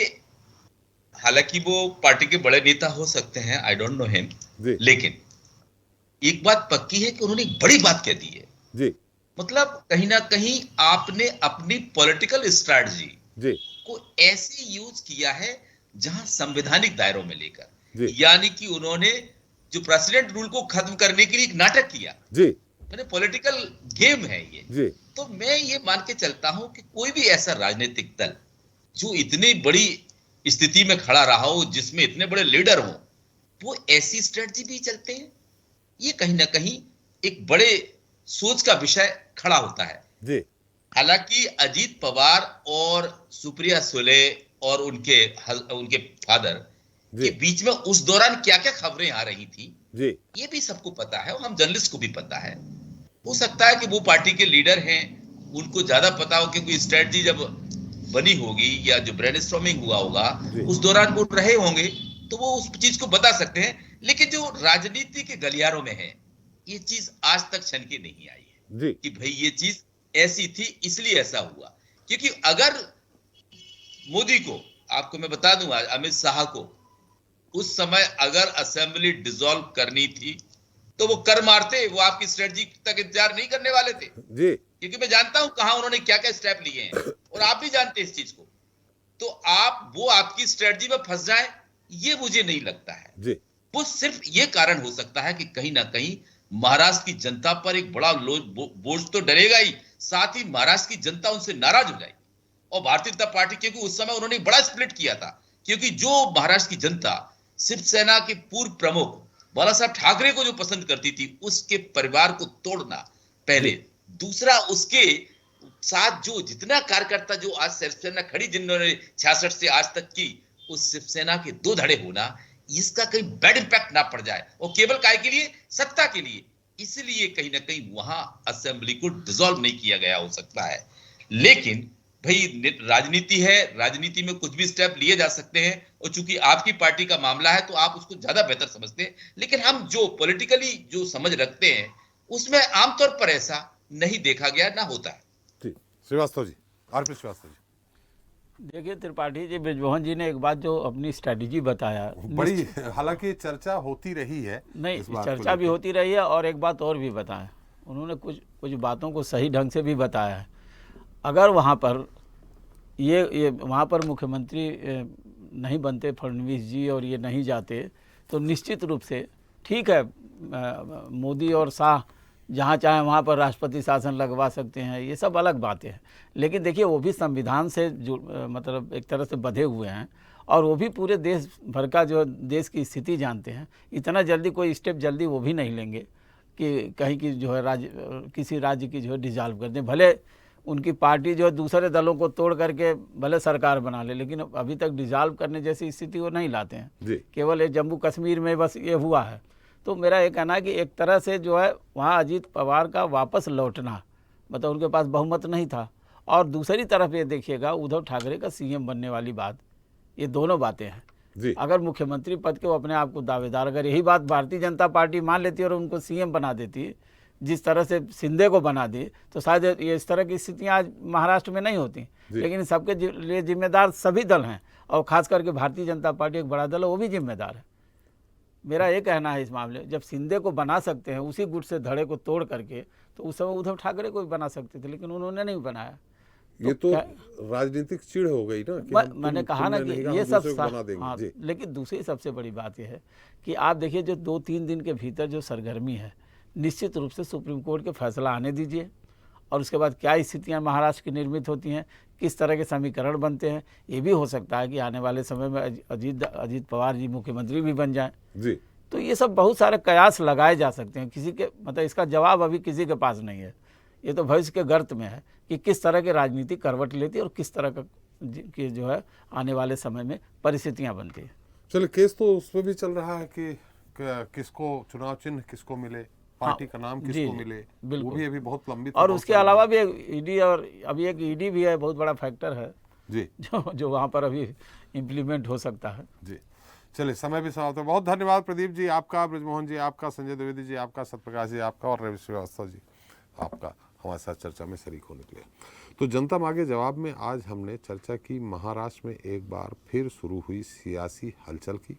हालांकि वो पार्टी के बड़े नेता हो सकते हैं, आई डोंट नो हिम, लेकिन एक बात पक्की है कि उन्होंने एक बड़ी बात कह दी है जी। मतलब कहीं ना कहीं आपने अपनी पॉलिटिकल स्ट्रैटेजी को ऐसे यूज किया है जहां संवैधानिक दायरों में लेकर, यानी कि उन्होंने जो प्रेसिडेंट रूल को खत्म करने के लिए एक नाटक किया जी, मैंने पॉलिटिकल गेम है ये जी। तो मैं ये मान के चलता हूं कि कोई भी ऐसा राजनीतिक दल जो इतनी बड़ी स्थिति में खड़ा रहा हो, जिसमें इतने बड़े लीडर हो, वो ऐसी स्ट्रेटजी भी चलते हैं। ये कहीं ना कहीं एक बड़े सोच का विषय खड़ा होता है जी। हालांकि अजीत पवार और सुप्रिया सुले और उनके फादर के बीच में उस दौरान क्या क्या खबरें आ रही थी जी, ये भी सबको पता है और हम जर्नलिस्ट को भी पता है। हो सकता है कि वो पार्टी के लीडर हैं, उनको ज्यादा पता हो, क्योंकि स्ट्रेटजी जब बनी होगी या जो ब्रेनस्टॉर्मिंग हुआ होगा उस दौरान वो रहे होंगे, तो वो उस चीज को बता सकते हैं। लेकिन जो राजनीति के गलियारों में है, ये चीज आज तक छनके नहीं आई है जी, कि भाई ये चीज ऐसी थी इसलिए ऐसा हुआ। क्योंकि अगर मोदी को, आपको मैं बता दूंगा, अमित शाह को उस समय अगर असेंबली डिसॉल्व करनी थी तो वो कर मारते, वो आपकी स्ट्रेटजी तक इंतजार नहीं करने वाले थे जी, क्योंकि मैं जानता हूं कहां उन्होंने क्या क्या स्टेप लिए हैं और आप भी जानते हैं इस चीज को। तो वो आपकी स्ट्रेटजी में फंस जाए, ये मुझे नहीं लगता है जी। वो सिर्फ ये कारण हो सकता है कि कहीं ना कहीं महाराष्ट्र की जनता पर एक बड़ा बोझ तो डलेगा ही, साथ ही महाराष्ट्र की जनता उनसे नाराज हो जाएगी। और भारतीय जनता पार्टी, क्योंकि उस समय उन्होंने बड़ा स्प्लिट किया था, क्योंकि जो महाराष्ट्र की जनता शिवसेना के पूर्व प्रमुख बाला साहब ठाकरे को जो पसंद करती थी, उसके परिवार को तोड़ना पहले, दूसरा उसके साथ जो जितना कार्यकर्ता जो आज शिवसेना खड़ी, जिन्होंने 66 से आज तक की, उस शिवसेना के दो धड़े होना, इसका कहीं बैड इंपैक्ट ना पड़ जाए, और केवल काय के लिए, सत्ता के लिए, इसलिए कहीं ना कहीं वहां असेंबली को डिसॉल्व नहीं किया गया हो सकता है। लेकिन भाई राजनीति है, राजनीति में कुछ भी स्टेप लिए जा सकते हैं, और चूंकि आपकी पार्टी का मामला है तो आप उसको ज्यादा बेहतर समझते हैं, लेकिन हम जो पॉलिटिकली जो समझ रखते हैं उसमें आमतौर पर ऐसा नहीं देखा गया, ना होता है। श्रीवास्तव जी, आरपी श्रीवास्तव जी। देखिए त्रिपाठी जी, बृजमोहन जी ने एक बात जो अपनी स्ट्रेटेजी बताया, बड़ी, हालांकि चर्चा होती रही है, नहीं चर्चा भी होती रही है, और एक बात और भी बताया उन्होंने, कुछ बातों को सही ढंग से भी बताया है। अगर वहाँ पर ये वहाँ पर मुख्यमंत्री नहीं बनते फडणवीस जी और ये नहीं जाते, तो निश्चित रूप से ठीक है, मोदी और शाह जहाँ चाहे वहाँ पर राष्ट्रपति शासन लगवा सकते हैं, ये सब अलग बातें हैं। लेकिन देखिए वो भी संविधान से मतलब एक तरह से बंधे हुए हैं, और वो भी पूरे देश भर का जो देश की स्थिति जानते हैं। इतना जल्दी कोई स्टेप जल्दी वो भी नहीं लेंगे कि कहीं की जो है किसी राज्य की जो है डिसॉल्व कर दें। भले उनकी पार्टी जो है दूसरे दलों को तोड़ करके भले सरकार बना ले, लेकिन अभी तक डिसॉल्व करने जैसी स्थिति वो नहीं लाते हैं। केवल ये जम्मू कश्मीर में बस ये हुआ है। तो मेरा ये कहना है कि एक तरह से जो है वहाँ अजीत पवार का वापस लौटना, मतलब उनके पास बहुमत नहीं था, और दूसरी तरफ ये देखिएगा उद्धव ठाकरे का सीएम बनने वाली बात, ये दोनों बातें हैं। अगर मुख्यमंत्री पद के वो अपने आप को दावेदार, अगर यही बात भारतीय जनता पार्टी मान लेती और उनको सीएम बना देती, जिस तरह से शिंदे को बना दी, तो शायद ये इस तरह की स्थितियाँ आज महाराष्ट्र में नहीं होती। लेकिन सबके लिए जिम्मेदार सभी दल हैं, और ख़ास करके भारतीय जनता पार्टी एक बड़ा दल है, वो भी जिम्मेदार है। मेरा ये कहना है इस मामले, जब शिंदे को बना सकते हैं उसी गुट से धड़े को तोड़ करके, तो उस समय उद्धव ठाकरे को भी बना सकते थे, लेकिन उन्होंने नहीं बनाया। ये तो राजनीतिक चिढ़ हो गई ना कि मैंने कहा ना कि ये सब हाँ, लेकिन दूसरी सबसे बड़ी बात यह है कि आप देखिए जो 2-3 दिन के भीतर जो सरगर्मी है, निश्चित रूप से सुप्रीम कोर्ट के फैसला आने दीजिए, और उसके बाद क्या स्थितियां महाराष्ट्र की निर्मित होती हैं, किस तरह के समीकरण बनते हैं। ये भी हो सकता है कि आने वाले समय में अजीत पवार जी मुख्यमंत्री भी बन जाएं जी। तो ये सब बहुत सारे कयास लगाए जा सकते हैं, किसी के मतलब इसका जवाब अभी किसी के पास नहीं है। ये तो भविष्य के गर्त में है कि किस तरह की राजनीति करवट लेती है और किस तरह की जो है आने वाले समय में परिस्थितियाँ बनती है। चलिए, केस तो उसमें भी चल रहा है कि किसको चुनाव चिन्ह किसको मिले, पार्टी का नाम किसको मिले, वो भी अभी बहुत लंबित। और उसके अलावा भी ईडी, और अभी एक ईडी भी है, बहुत बड़ा फैक्टर है जी, जो वहाँ पर अभी इम्प्लीमेंट हो सकता है जी। चलिए, समय भी समाप्त है। बहुत धन्यवाद प्रदीप जी आपका, बृजमोहन जी आपका, संजय द्विवेदी जी आपका, सत्यप्रकाश जी आपका, और रवि श्रीवास्तव जी आपका हमारे साथ चर्चा में शरीक होने के लिए। तो जनता मांगे जवाब में आज हमने चर्चा की महाराष्ट्र में एक बार फिर शुरू हुई सियासी हलचल की,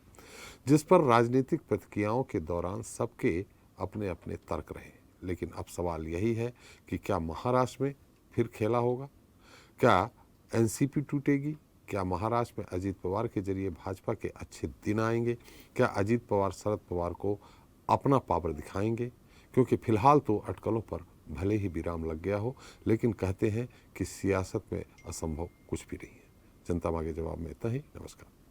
जिस पर राजनीतिक प्रतिक्रियाओं के दौरान सबके अपने अपने तर्क रहे। लेकिन अब सवाल यही है कि क्या महाराष्ट्र में फिर खेला होगा, क्या एनसीपी टूटेगी, क्या महाराष्ट्र में अजीत पवार के जरिए भाजपा के अच्छे दिन आएंगे, क्या अजीत पवार शरद पवार को अपना पावर दिखाएंगे। क्योंकि फिलहाल तो अटकलों पर भले ही विराम लग गया हो, लेकिन कहते हैं कि सियासत में असंभव कुछ भी नहीं है। जनता मांगे जवाब में इतना ही। नमस्कार।